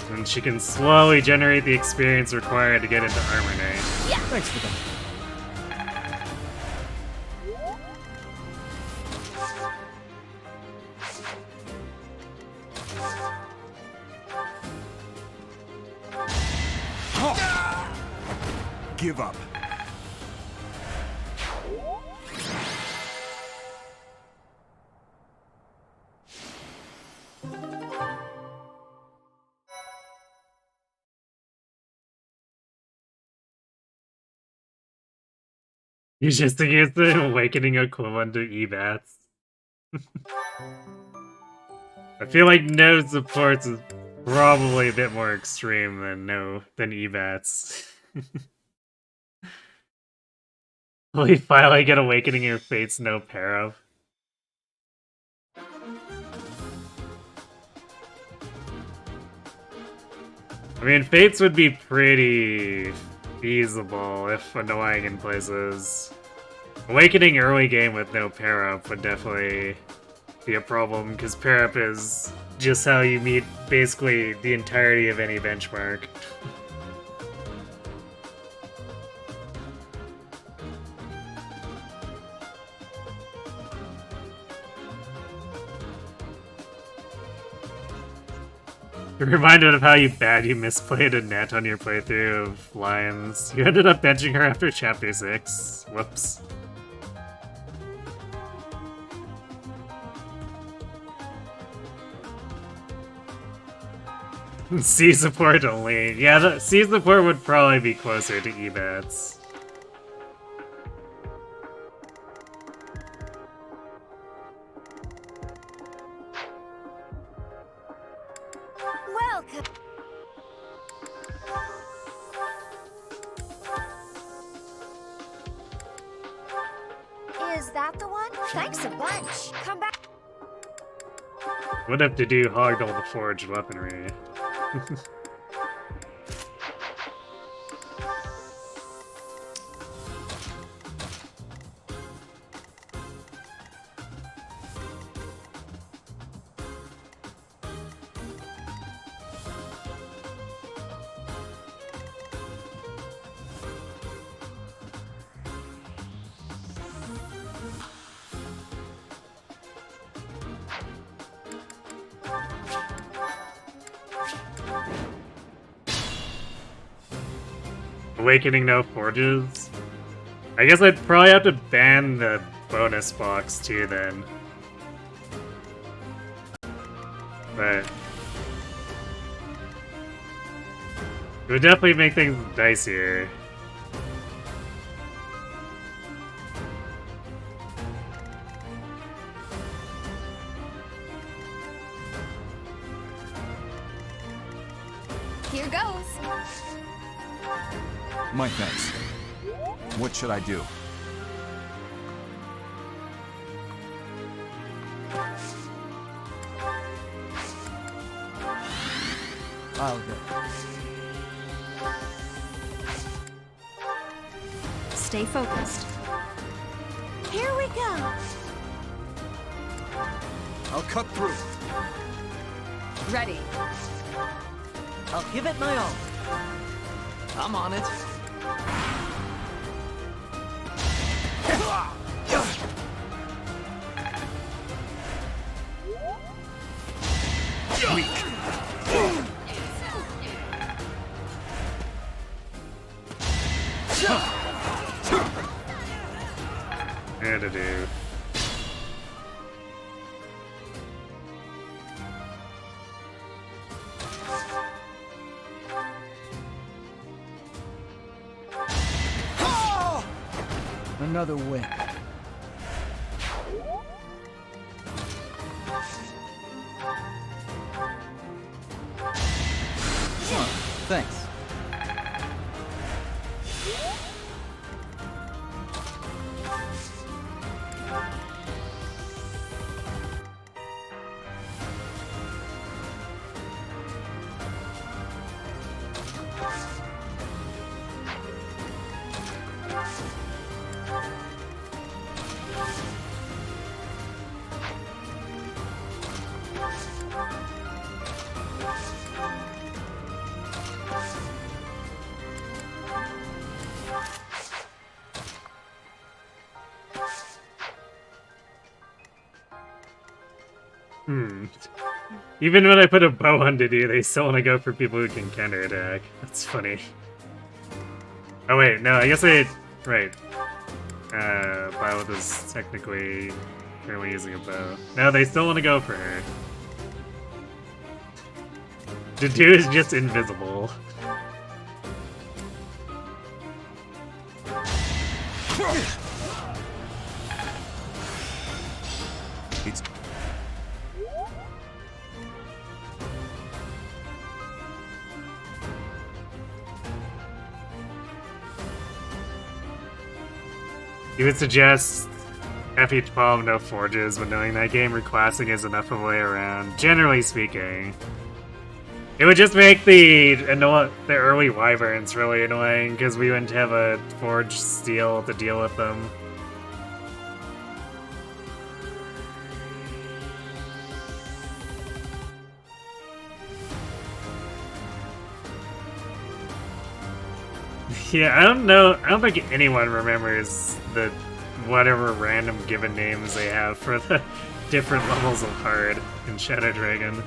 And she can slowly generate the experience required to get into Armor Knight. Thanks for that. give up. You just think it's the awakening equivalent to EBATs. I feel like no supports is probably a bit more extreme than EBATs. We finally get awakening your fates no pair of. I mean, fates would be pretty feasible if annoying in places. Awakening early game with no pair up would definitely be a problem, because pair up is just how you meet basically the entirety of any benchmark. You're reminded of how bad you misplayed a net on your playthrough of Lions. You ended up benching her after chapter 6. Whoops. C support only. Yeah, the C support would probably be closer to EBATs. Welcome. Is that the one? Thanks a bunch. Come back. Would have to do hog all the forged weaponry. Awakening no forges? I guess I'd probably have to ban the bonus box too then. But it would definitely make things dicier. Here goes. My thanks. What should I do? I'll go. Stay focused. Here we go. I'll cut through. Ready. I'll give it my all. I'm on it. And to do. Another win. Thanks. Even when I put a bow on to do, they still want to go for people who can counterattack. That's funny. Oh wait, no, I guess right. Byleth is technically currently using a bow. No, they still want to go for her. The dude is just invisible. It's You would suggest FE12 no forges, but knowing that game reclassing is enough of a way around. Generally speaking, it would just make the early wyverns really annoying because we wouldn't have a forged steel to deal with them. Yeah, I don't know. I don't think anyone remembers the whatever random given names they have for the different levels of hard in Shadow Dragon.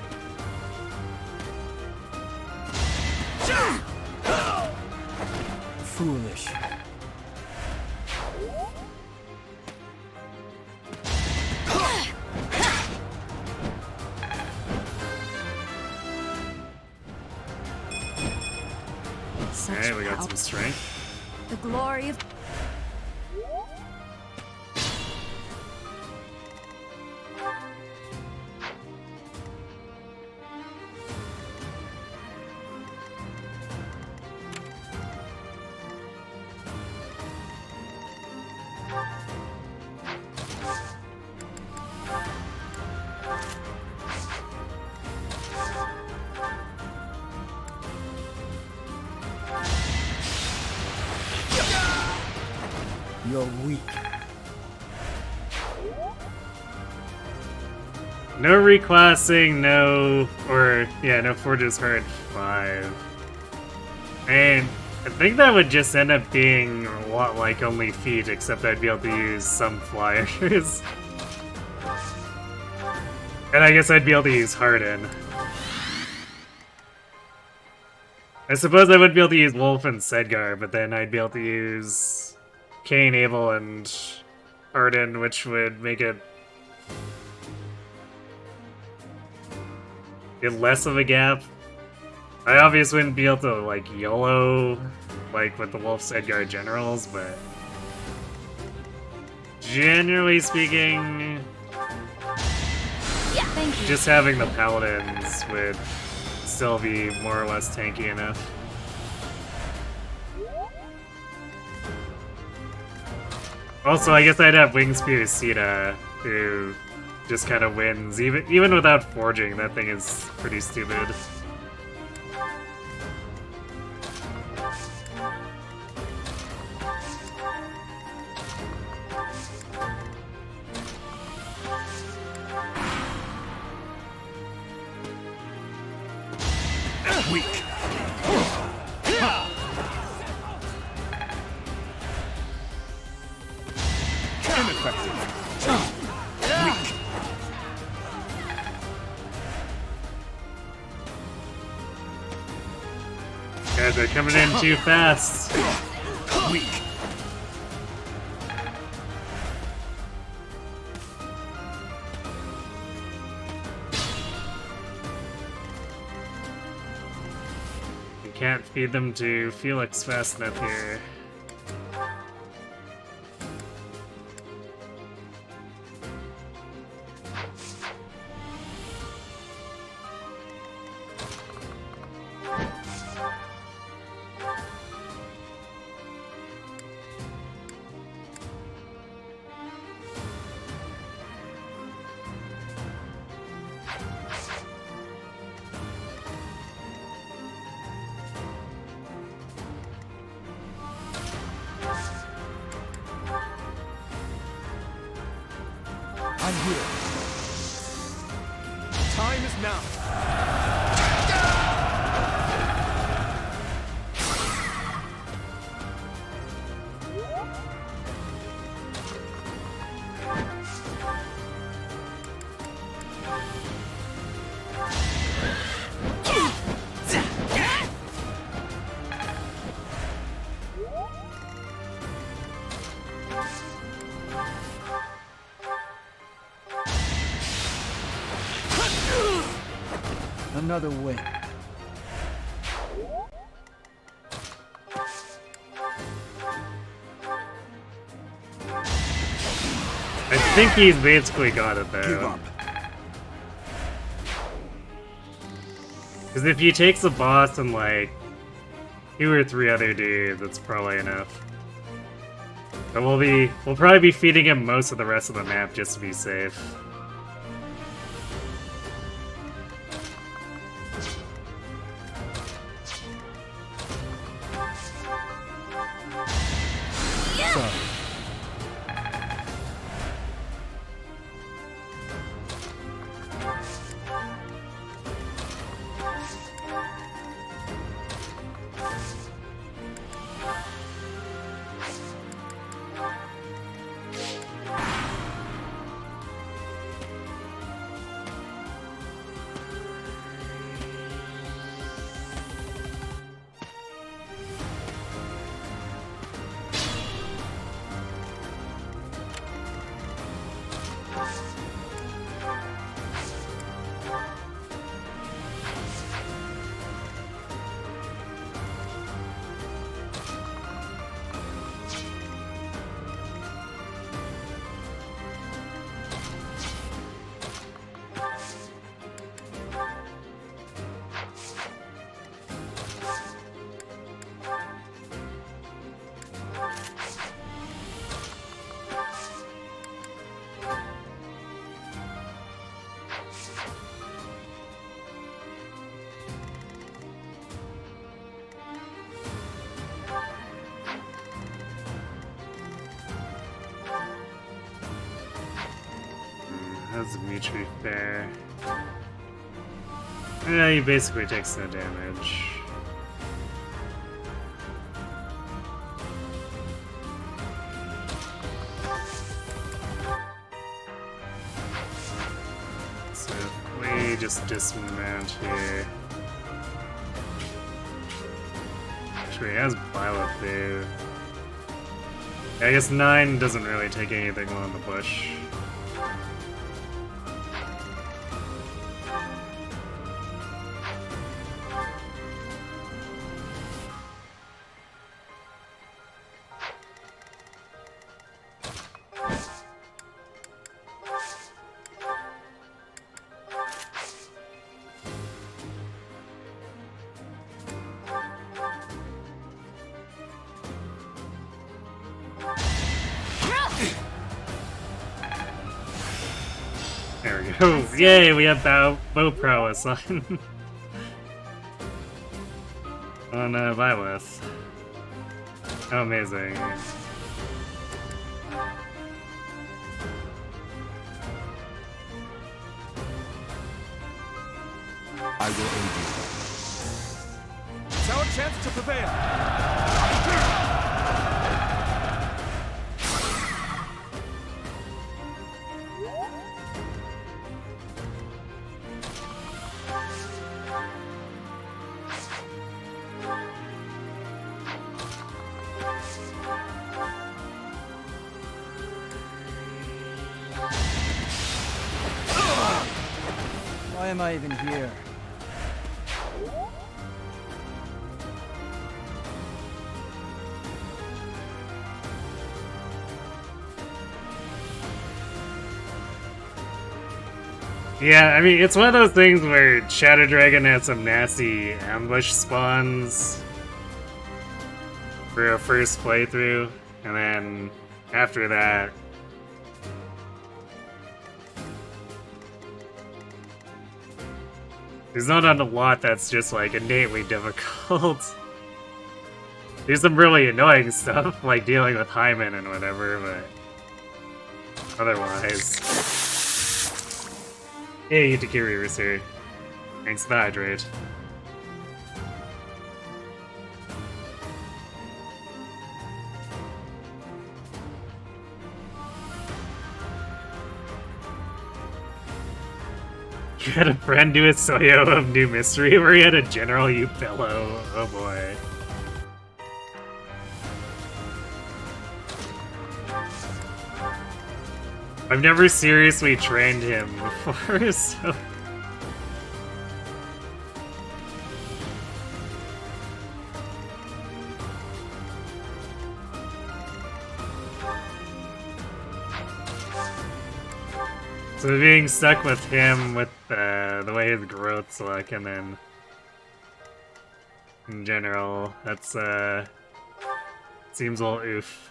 Foolish. Alright, we got some strength. The glory of... You're weak. No reclassing, no forges hard 5. And I think that would just end up being a lot like only feet, except I'd be able to use some flyers. And I guess I'd be able to use Harden. I suppose I would be able to use Wolf and Sedgar, but then I'd be able to use Cain, Abel, and Harden, which would make it less of a gap. I obviously wouldn't be able to, like, YOLO, like, with the Wolf Sedgar generals, but generally speaking, Yeah, thank you. just having the Paladins would still be more or less tanky enough. Also, I guess I'd have Wingspear Sita, who just kind of wins. Even without forging, that thing is pretty stupid. weak. Guys, they're coming in too fast. Weak. You can't feed them to Felix fast enough here. I'm here. Time is now. another way. I think he's basically got it Give though. up. Because if he takes the boss and like 2 or 3 other dudes, it's probably enough. But we'll probably be feeding him most of the rest of the map just to be safe. Sorry. How's Dimitri fare? Yeah, he basically takes no damage. So if we just dismount here. Actually, he has Violet there. I guess 9 doesn't really take anything on the bush. There we go. Yay, we have bow prowess on Violet. How amazing. I will aid you. It's our chance to prevail. Why am I even here? Yeah, I mean, it's one of those things where Shadow Dragon had some nasty ambush spawns for a first playthrough, and then after that, there's not a lot that's just like innately difficult. There's some really annoying stuff, like dealing with Hyman and whatever, but otherwise. Hey, Takiri was here. Thanks for the hydrate. You had a friend do a Soyo of New Mystery where he had a General You Bellow. Oh boy. I've never seriously trained him before, so... So being stuck with him with the way his growth's look, and then in general, that's seems a little oof.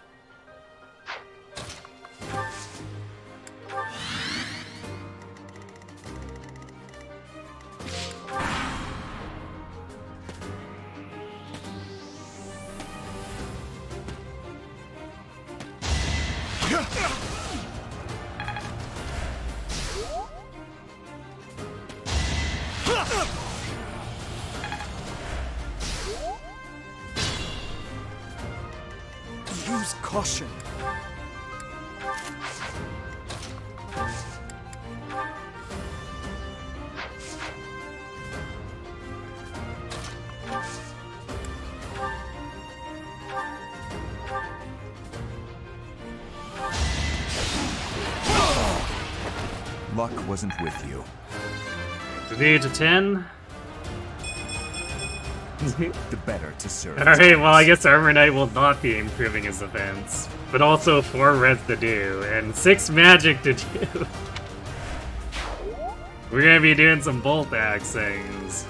Use caution. Luck wasn't with you. Today to 10. The better to serve. Alright, well I guess Armor Knight will not be improving his defense. But also 4 res to do, and 6 magic to do. We're gonna be doing some bolt axe things.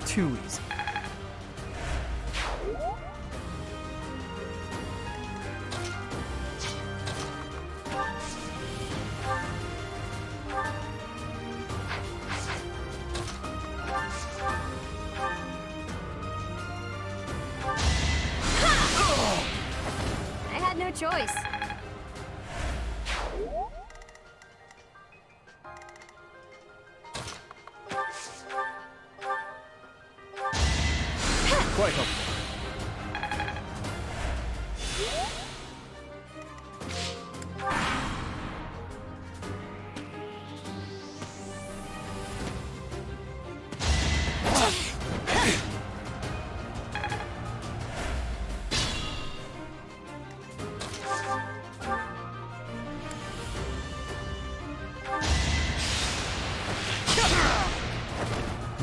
Too easy. I had no choice. Quite helpful.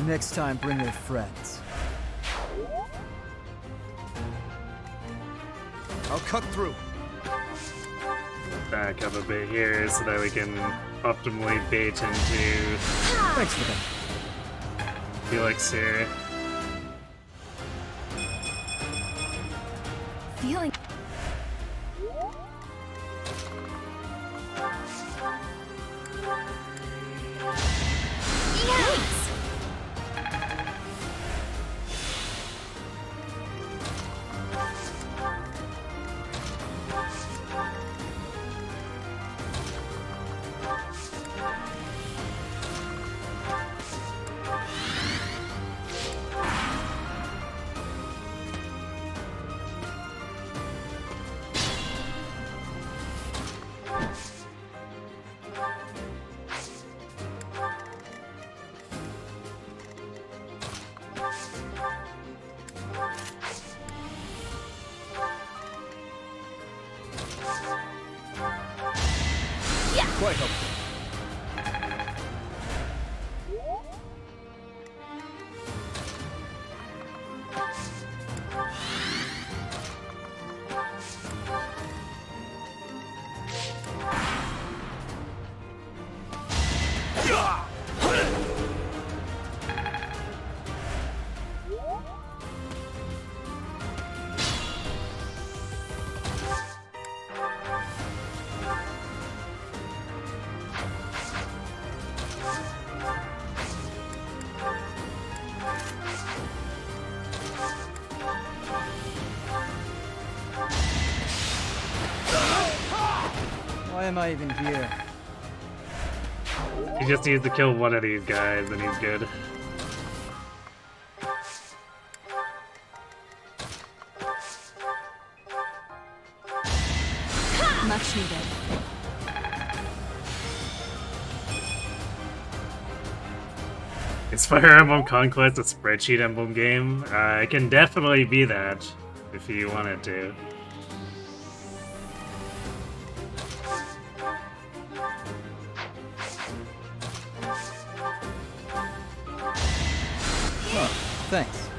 Next time, bring your friends. I'll cut through. Back up a bit here so that we can optimally bait into Thanks for that. Felix here. Feeling. Quite helpful. Why am I even here? He just needs to kill one of these guys and he's good. Much needed. Is Fire Emblem Conquest a spreadsheet emblem game? It can definitely be that, if you wanted to. Oh, thanks.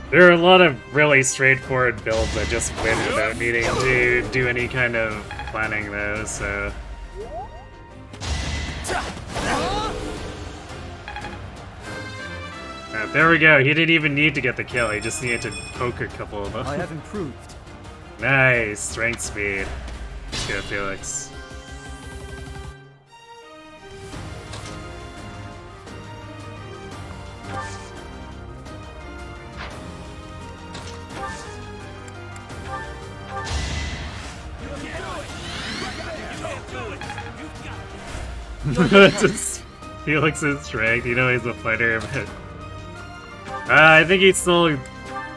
There are a lot of really straightforward builds that just win without needing to do any kind of planning though, so... There we go, he didn't even need to get the kill, he just needed to poke a couple of them. I have improved. Nice, strength speed. Let's go, Felix. Just Felix's strength, you know he's a fighter, but... I think he stole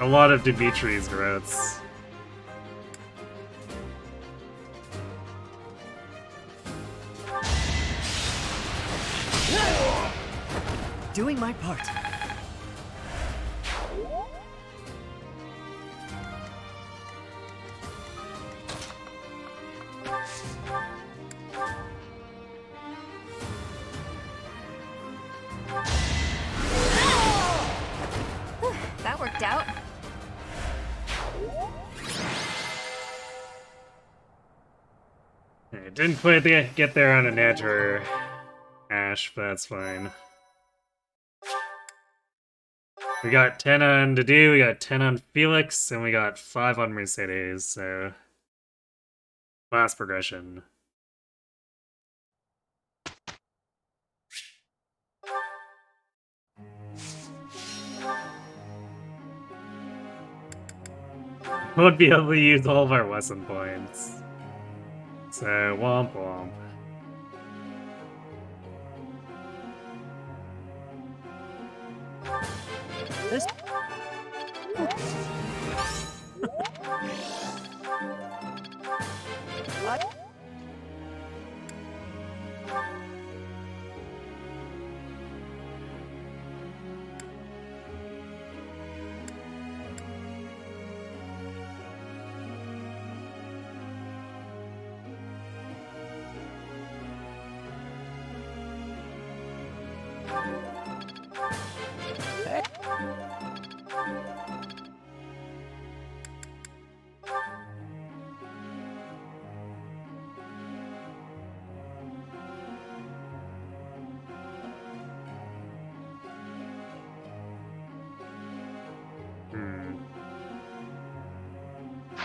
a lot of Dimitri's growths. Doing my part. That worked out. Didn't quite get there on a net or Ash, but that's fine. We got 10 on Dedue, we got 10 on Felix, and we got 5 on Mercedes, so... Class progression. Won't be able to use all of our lesson points. So, womp womp. This.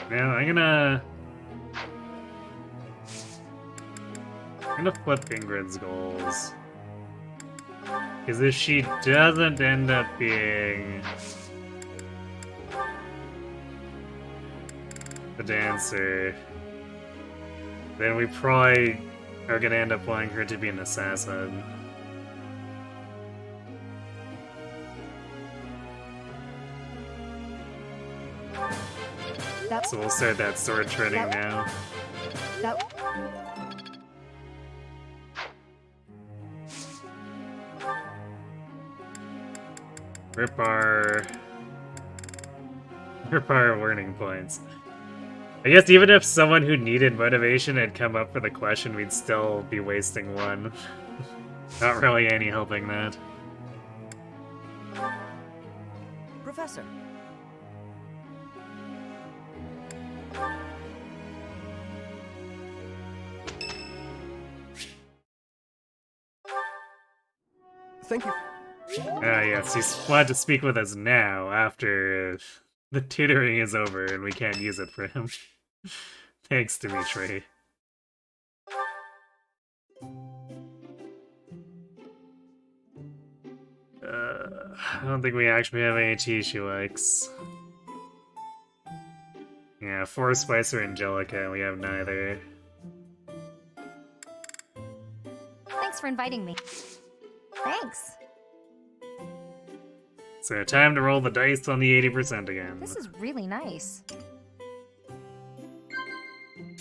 Now I'm gonna flip Ingrid's goals. Because if she doesn't end up being the dancer, then we probably are gonna end up wanting her to be an assassin. So we'll start that sword training now. Rip our learning points. I guess even if someone who needed motivation had come up for the question, we'd still be wasting one. Not really any helping that. Professor. Thank you. Yes, he's glad to speak with us now, after the tutoring is over and we can't use it for him. Thanks, Dimitri. I don't think we actually have any tea she likes. Yeah, 4 Spice or Angelica, and we have neither. Thanks for inviting me. Thanks. So time to roll the dice on the 80% again. This is really nice.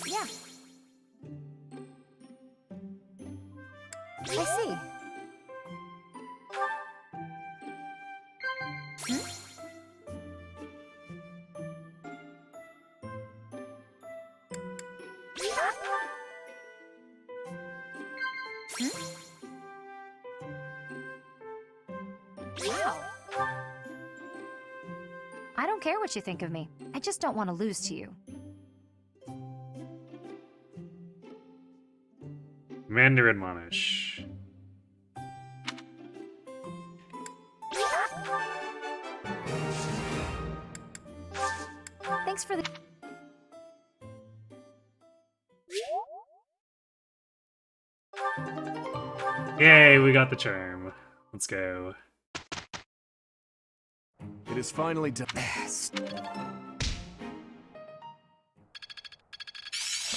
Yeah. I see. Wow. I don't care what you think of me. I just don't want to lose to you. Commander Admonish. Thanks for the... Yay, we got the charm. Let's go. It is finally done.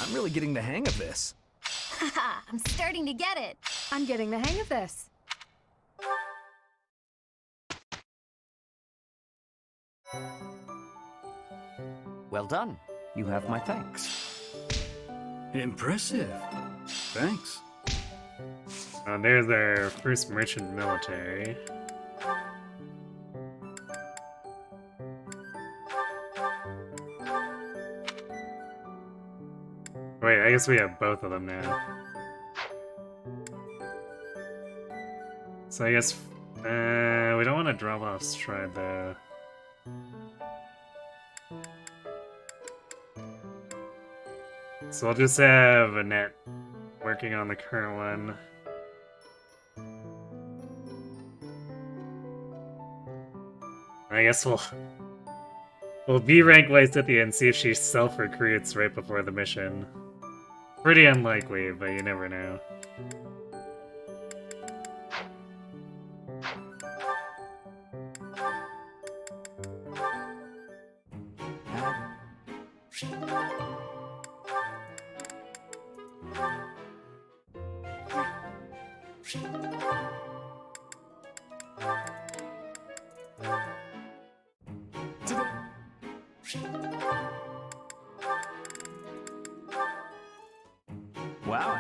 I'm really getting the hang of this. Haha, I'm starting to get it. I'm getting the hang of this. Well done. You have my thanks. Impressive. Thanks. There's our first merchant military. Wait, I guess we have both of them now. So I guess we don't want to drop off Stride though. So I'll just have Annette working on the current one. I guess we'll be rank list at the end, see if she self-recruits right before the mission. Pretty unlikely, but you never know. Wow.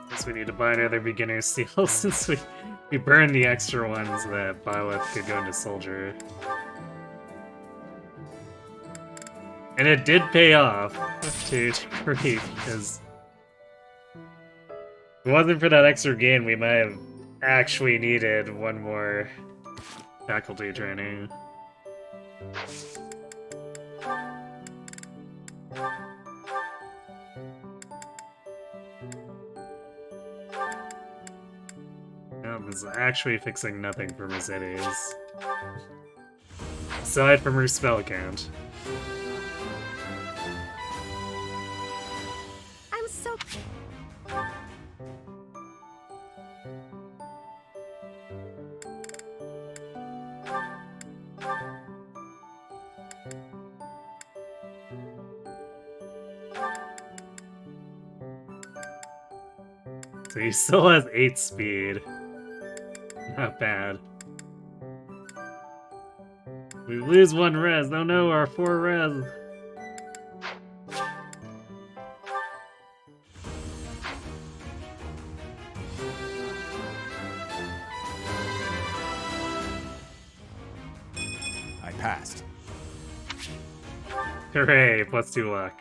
Guess we need to buy another beginner seal since we burned the extra ones that Byleth could go into soldier. And it did pay off to degree, because if it wasn't for that extra gain, we might have actually needed one more faculty training. Is actually fixing nothing for Mercedes. Aside from her spell count. I'm so... So he still has 8 speed. Not bad. We lose 1 res. Oh no, our 4 res. I passed. Hooray, +2 luck.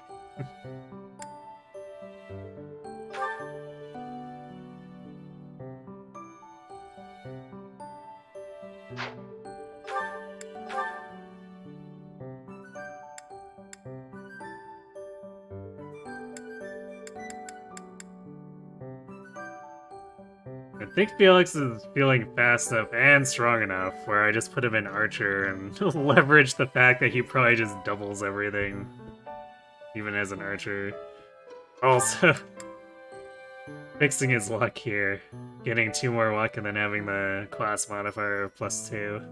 I think Felix is feeling fast enough and strong enough where I just put him in Archer and leverage the fact that he probably just doubles everything, even as an Archer. Also, fixing his luck here, getting 2 more luck and then having the class modifier of +2.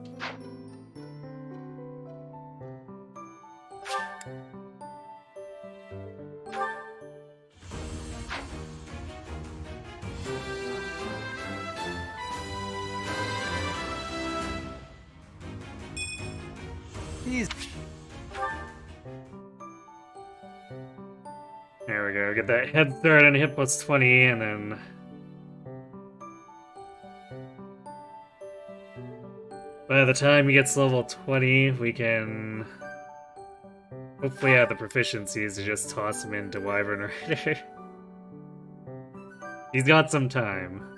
He's There we go, get that head start and hit +20, and then... by the time he gets level 20, we can... hopefully have the proficiencies to just toss him into Wyvern Rider. He's got some time.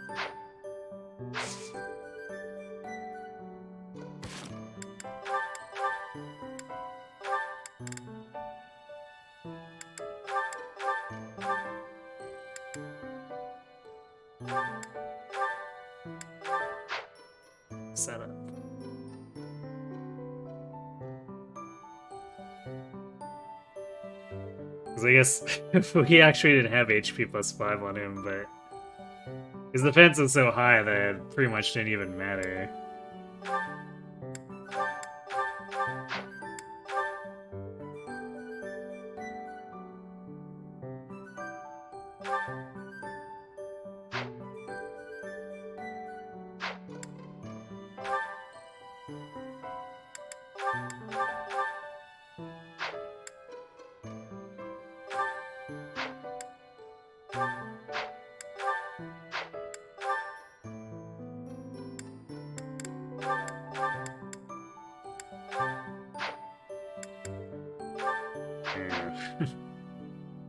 Setup. Because I guess we actually didn't have HP +5 on him, but his defense is so high that it pretty much didn't even matter.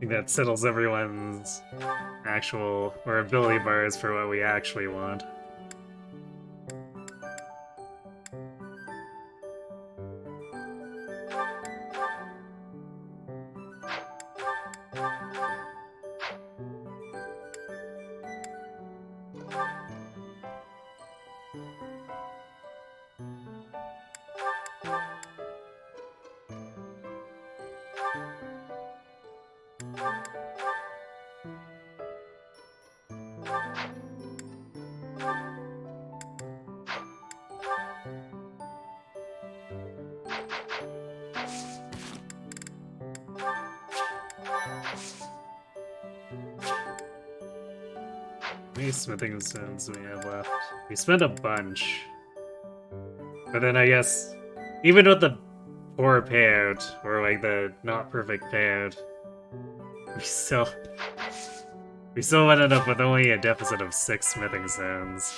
I think that settles everyone's actual, or ability bars for what we actually want. How many smithing stones do we have left? We spent a bunch. But then I guess, even with the poor payout, or like the not perfect payout, we still ended up with only a deficit of 6 smithing stones.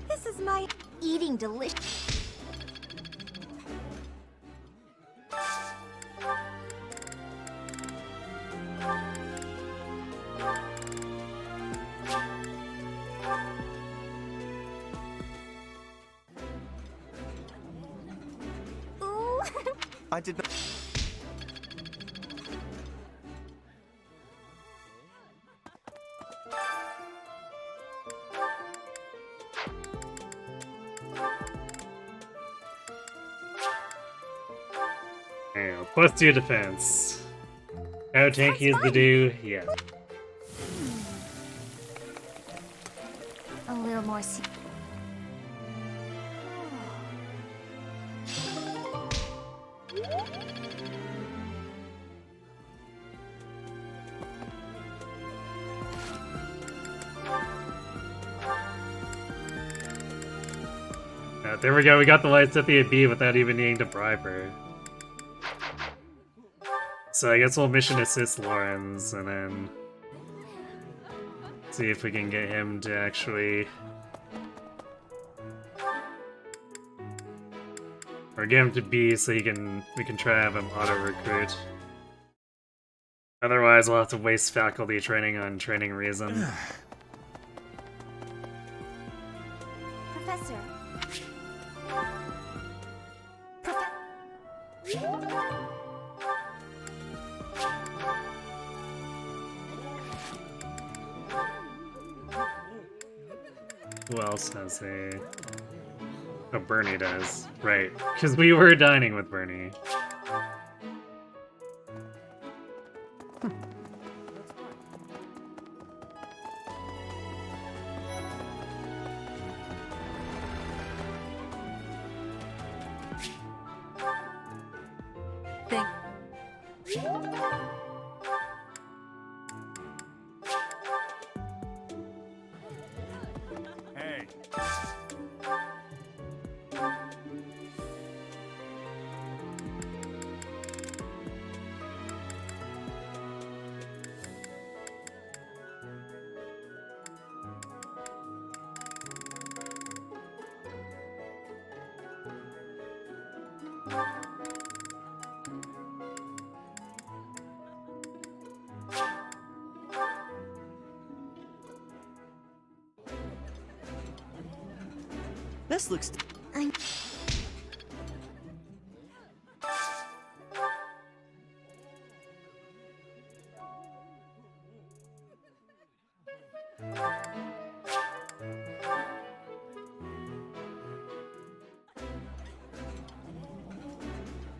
This is my eating delicious. Ooh. I did not. Anyway, +2 defense. How tanky is the do? Yeah. A little more. There we go, we got the lights at the B without even needing to bribe her. So I guess we'll mission assist Lawrence and then see if we can get him to actually... Or get him to B so we can try to have him auto-recruit. Otherwise we'll have to waste faculty training on training reason. Professor. Who else has a... Oh, Bernie does. Right, because we were dining with Bernie. Hey. This looks...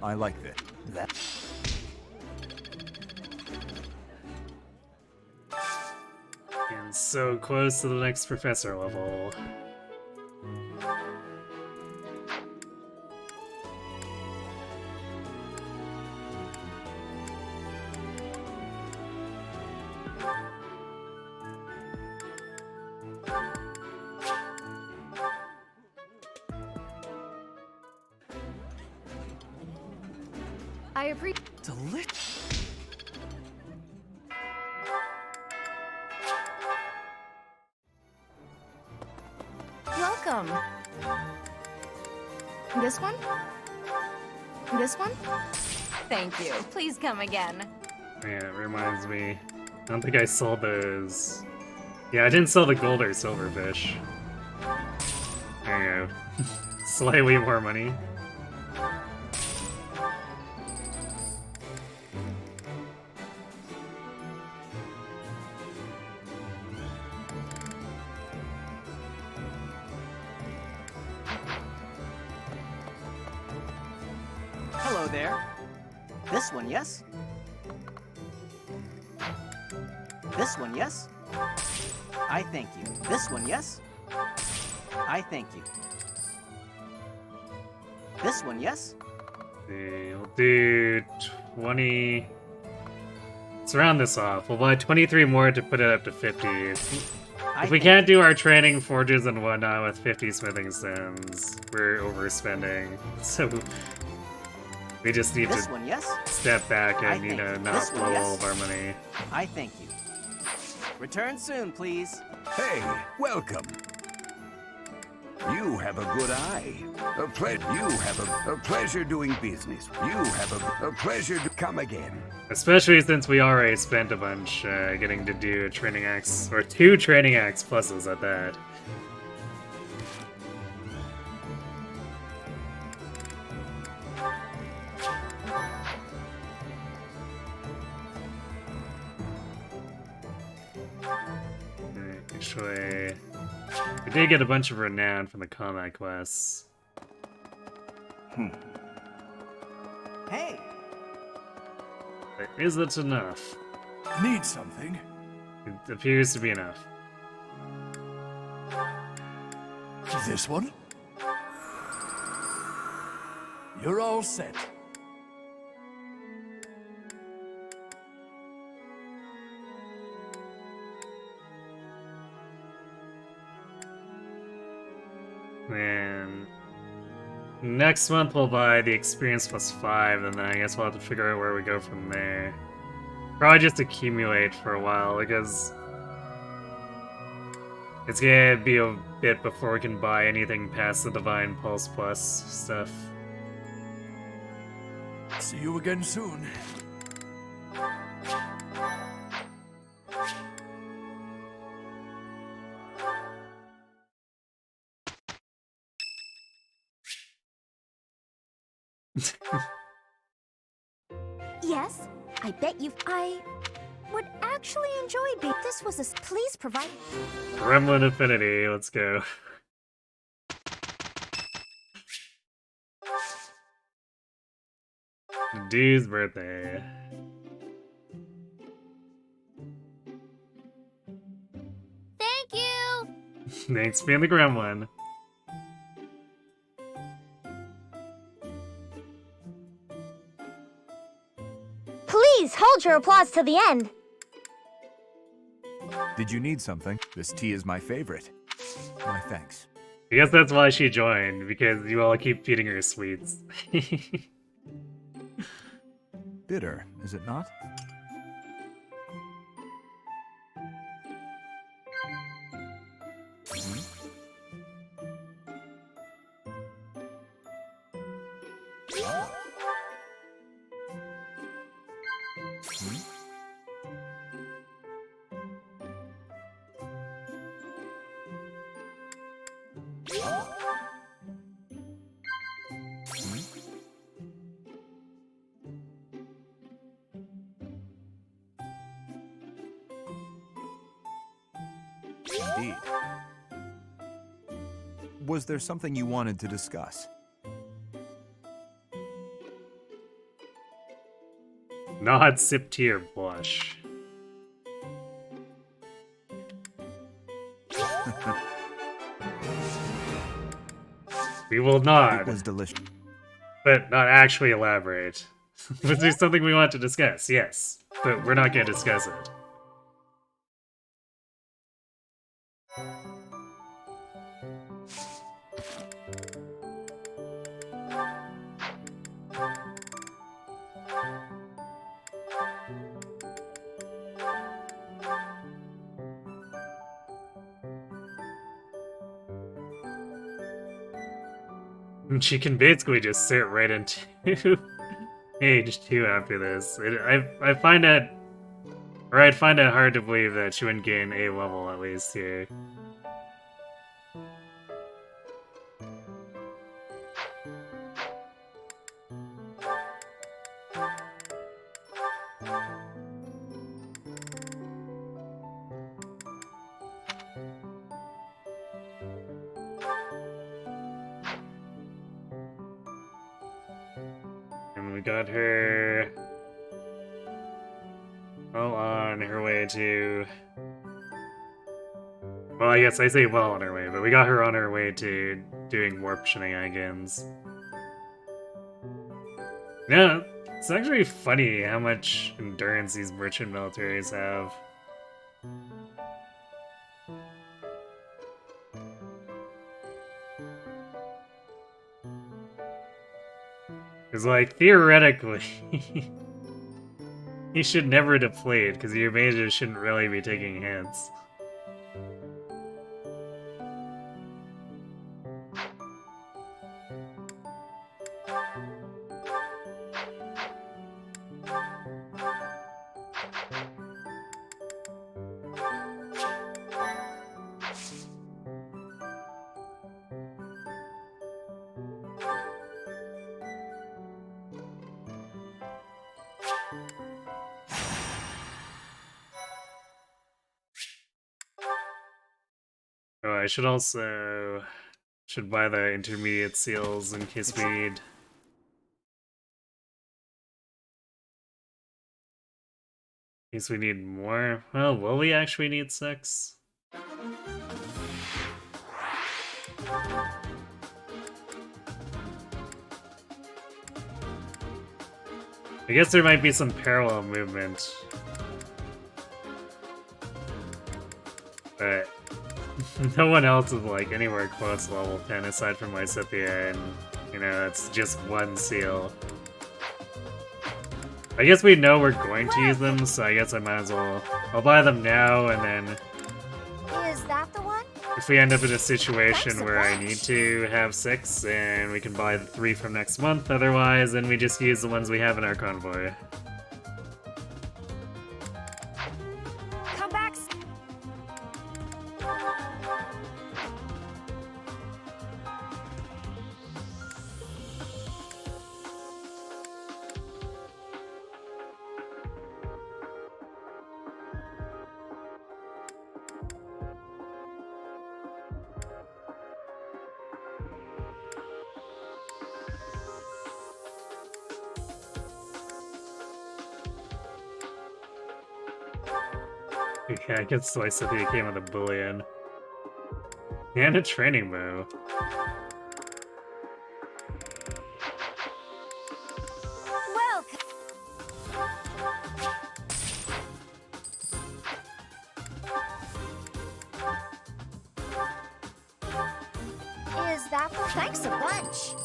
I like that. And so close to the next professor level. I appreciate. Welcome. This one? This one? Thank you. Please come again. Yeah, it reminds me. I don't think I sold those. Yeah, I didn't sell the gold or silver fish. There you go. Slightly more money. Hello there. This one, yes? This one, yes? I thank you. This one, yes? I thank you. This one, yes? We'll do 20... Let's round this off. We'll buy 23 more to put it up to 50. If we can't do our training forges and whatnot with 50 smithing stones, we're overspending. So we just need This to one, yes? step back I and, think not this blow one, yes? all of our money. I thank you. Return soon, please. Hey, welcome. You have a good eye. You have a pleasure doing business. You have a pleasure to come again. Especially since we already spent a bunch getting to do a training axe, or 2 training axe pluses at that. Actually, we did get a bunch of renown from the combat quests. Hey, But is it enough? Need something? It appears to be enough. This one? You're all set. And next month we'll buy the experience +5, and then I guess we'll have to figure out where we go from there. Probably just accumulate for a while, because it's gonna be a bit before we can buy anything past the Divine Pulse Plus stuff. See you again soon. Yes, I bet I would actually enjoy being. This was a. Please provide. Gremlin Affinity, let's go. Dude's birthday. Thank you. Thanks for being the gremlin. Please hold your applause to the end. Did you need something? This tea is my favorite. My thanks. I guess that's why she joined, because you all keep feeding her sweets. Bitter, is it not? Indeed. Was there something you wanted to discuss? Not sip tea or blush. We will not. It was delicious. But not actually elaborate. Was there something we want to discuss? Yes. But we're not going to discuss it. And she can basically just sit right into age 2 after this. I find it, or I'd find it hard to believe that she wouldn't gain A level at least here. And we got her well on her way to... Well, I guess I say well on her way, but we got her on her way to doing warp shenanigans. Yeah, it's actually funny how much endurance these merchant militaries have. Because, like, theoretically, he should never deplete, because your mages shouldn't really be taking hits. Oh, I should also buy the intermediate seals in case we need guess we need more. Well, will we actually need 6? I guess there might be some parallel movement. But no one else is like anywhere close to level 10 aside from Lysithea, and you know, it's just one seal. I guess we know we're going to use them, so I guess I might as well. I'll buy them now, and then Is that the one? if we end up in a situation where I need to have 6, and we can buy the 3 from next month, otherwise, then we just use the ones we have in our convoy. Come back. Yeah, I guess Lysithea came with a bullion. And a training bow. Welcome. Is that the? Thanks a bunch.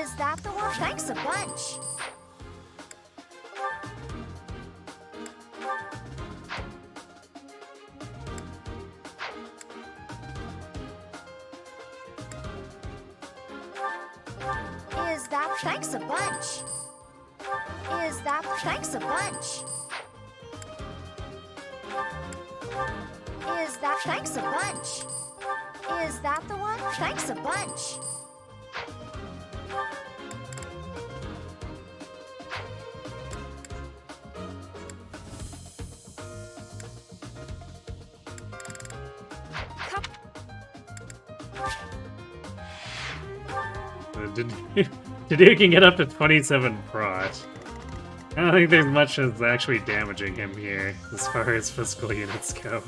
Is that the one? Thanks a bunch. Is that? Thanks a bunch. Is that? Thanks a bunch. Is that? Thanks a bunch. Is that the one? Thanks a bunch. Dude can get up to 27 prot. I don't think there's much that's actually damaging him here, as far as physical units go.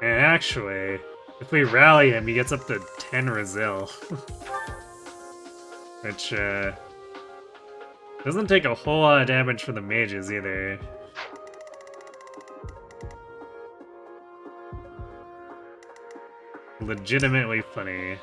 And actually, if we rally him, he gets up to 10 Resil. Which, doesn't take a whole lot of damage from the mages either. Legitimately funny.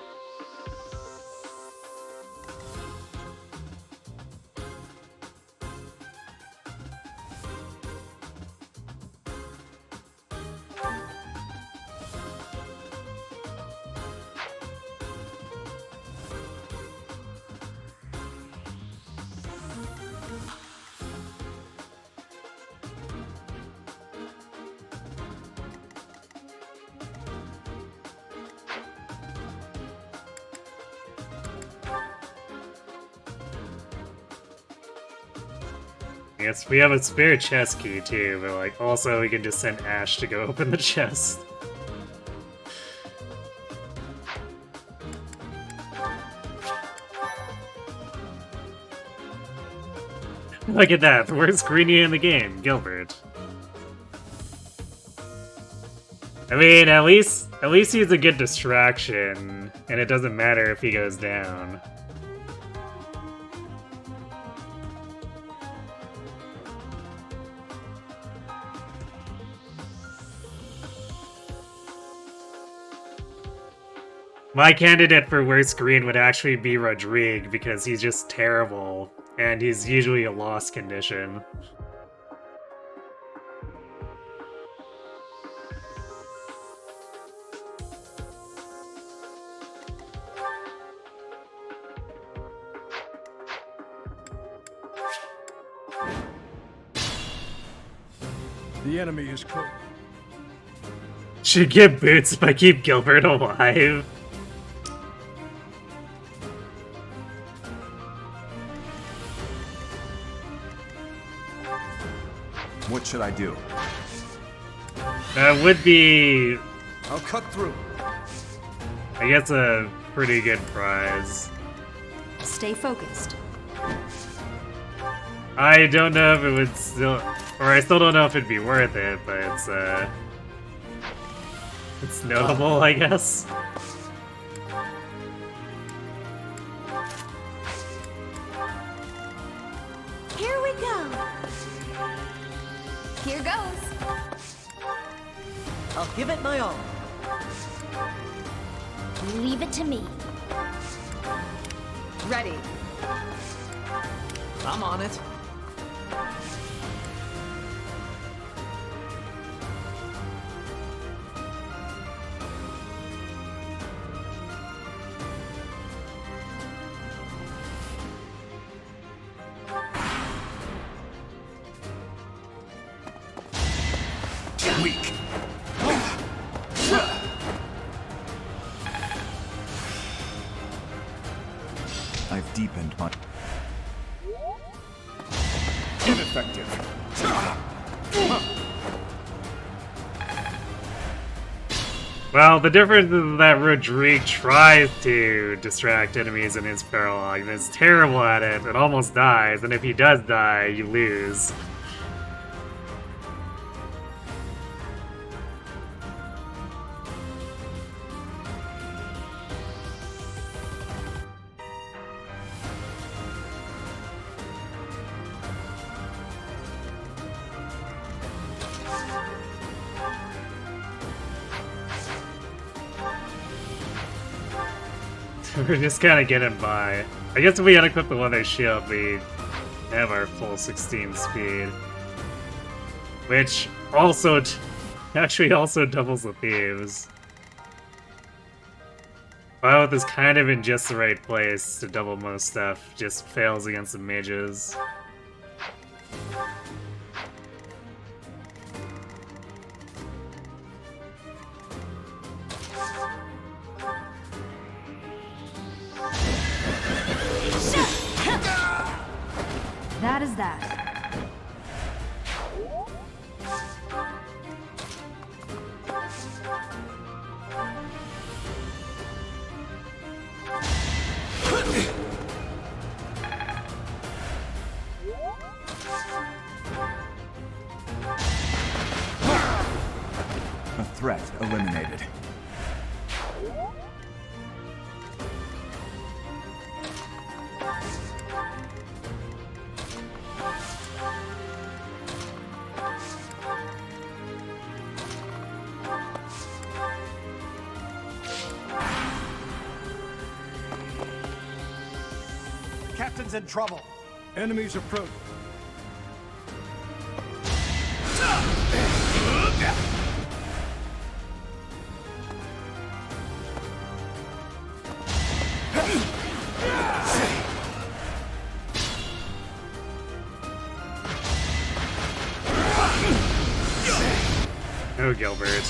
Yes, we have a spare chest key too, but like also we can just send Ash to go open the chest. Look at that, the worst greenie in the game, Gilbert. I mean, at least he's a good distraction, and it doesn't matter if he goes down. My candidate for worst green would actually be Rodrigue, because he's just terrible, and he's usually a lost condition. The enemy is close. Should get boots if I keep Gilbert alive. What should I do? That would be, I'll cut through. I guess, a pretty good prize. Stay focused. I don't know if it would still, or I still don't know if it'd be worth it, but it's notable, I guess. Here we go. Here goes. I'll give it my all. Leave it to me. Ready. I'm on it. Weak. I've deepened my... Ineffective. Well, the difference is that Rodrigue tries to distract enemies in his paralog and is terrible at it and almost dies, and if he does die, you lose. We're just kind of getting by. I guess if we unequip the Leather Shield, we have our full 16 speed. Which also, actually also doubles the thieves. Violet is kind of in just the right place to double most stuff, just fails against the mages. That is that. A threat eliminated. Captain's in trouble. Enemies approach. Oh, Gilbert.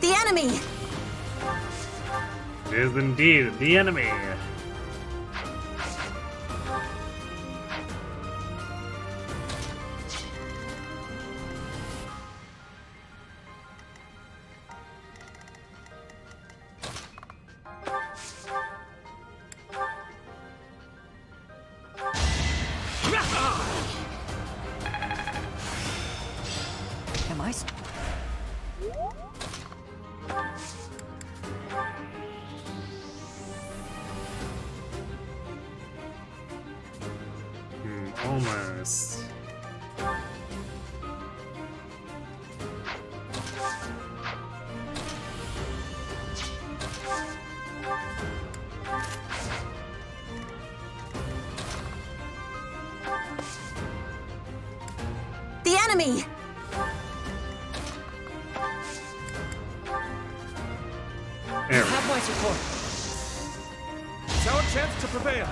The enemy! It is indeed the enemy. Am I... this. The enemy! There we Have my support. It's our chance to prevail.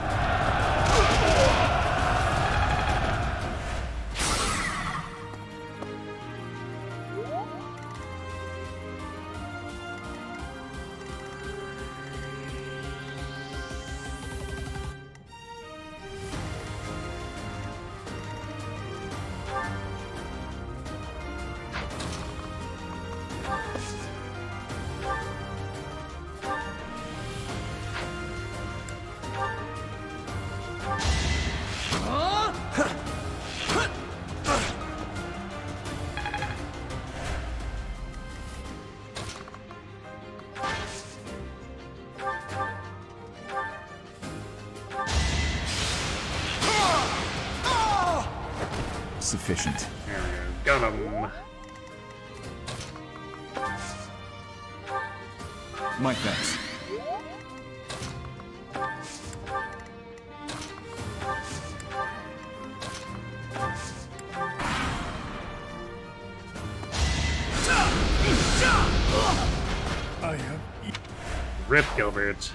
Sufficient. There we go. Got him. My thanks. I have. Rip Gilbert.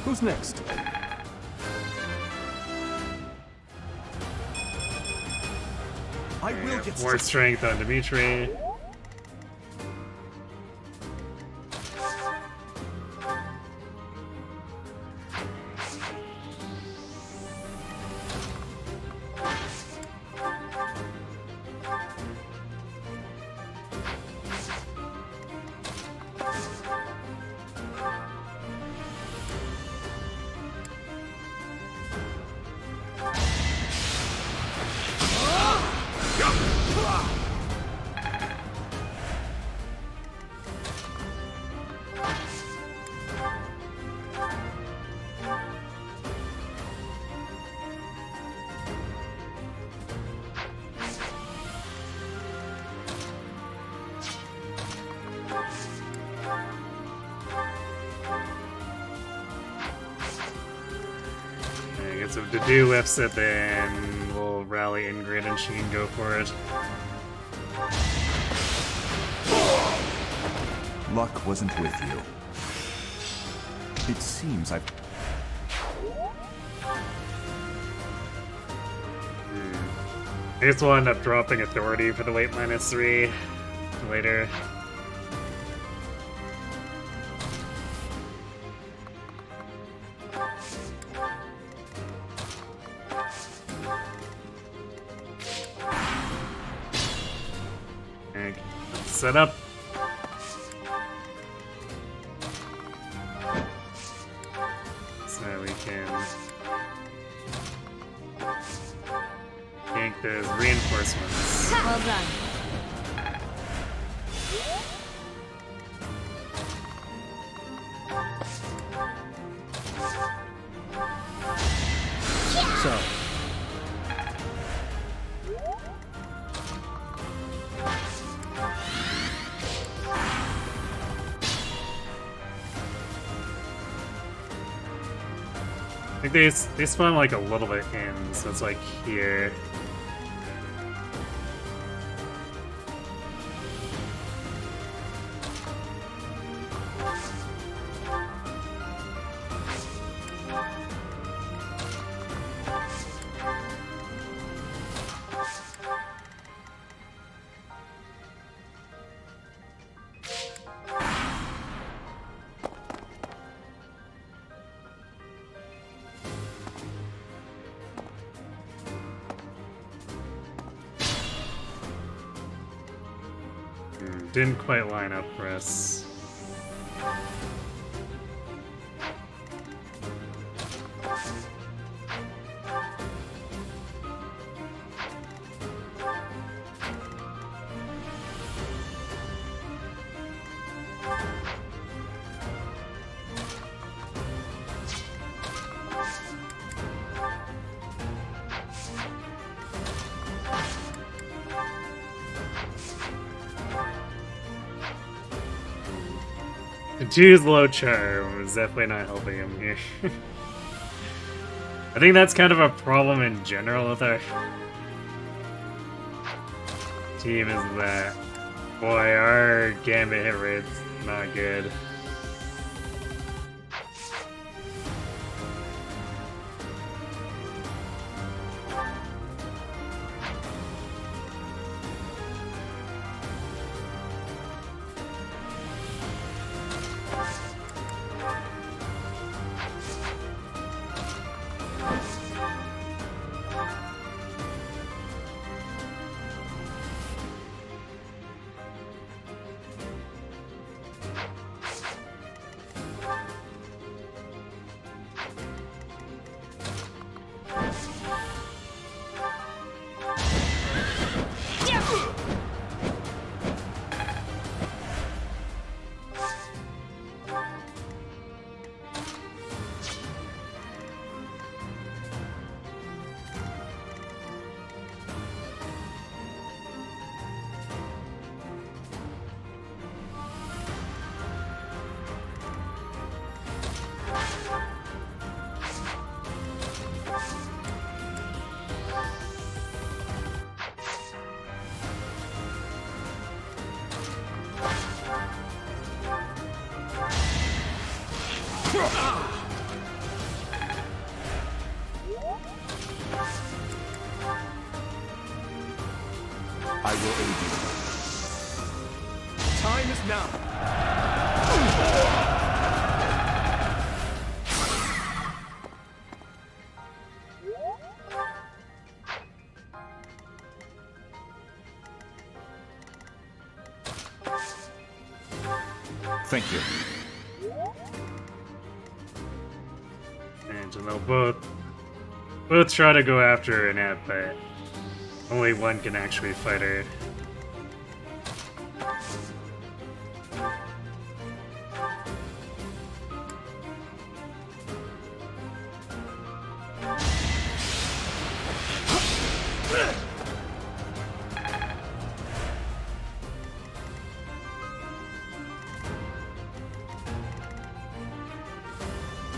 Who's next? I will get More strength on Dimitri. Get some to do lifts it, then we'll rally Ingrid and she can go for it. Luck wasn't with you. It seems I've... I guess we'll end up dropping authority for the weight -3 later. Okay, set up. So we can gank those reinforcements. Well done. So, I think they spawn like a little bit in, so it's like here. didn't quite line up for us. The 2's low charm is definitely not helping him here. I think that's kind of a problem in general with our team, is that, boy, our gambit hit rate's not good. I will aid you. Time is now. Thank you. And they'll both try to go after Annette, but only one can actually fight her.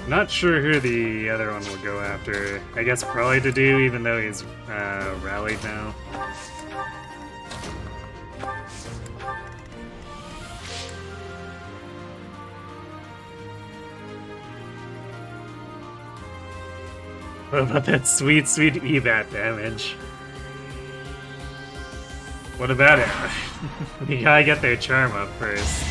Not sure who the other one will go after. I guess probably to do, even though he's rallied now. What about that sweet, sweet EBAT damage? What about it? You gotta get their charm up first.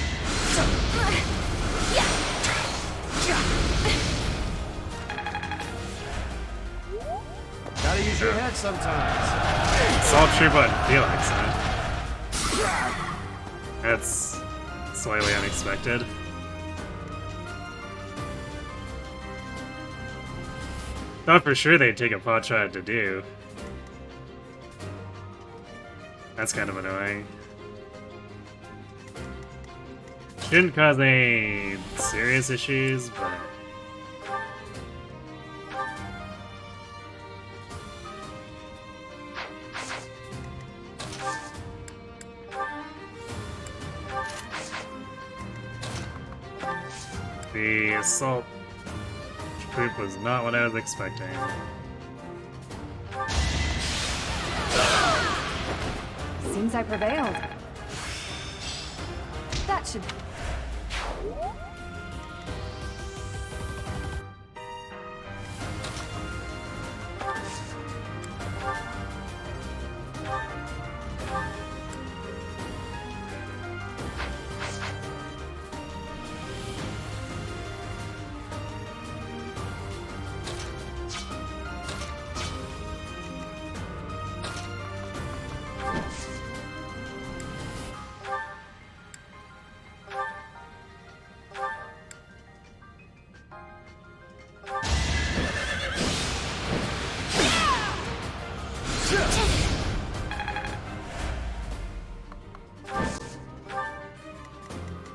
Gotta use your head sometimes. Assault Troop on Felix, huh? That's slightly unexpected. Thought for sure they'd take a pot shot to do. That's kind of annoying. Shouldn't cause any serious issues, but... The assault troop was not what I was expecting. Seems I prevailed. That should...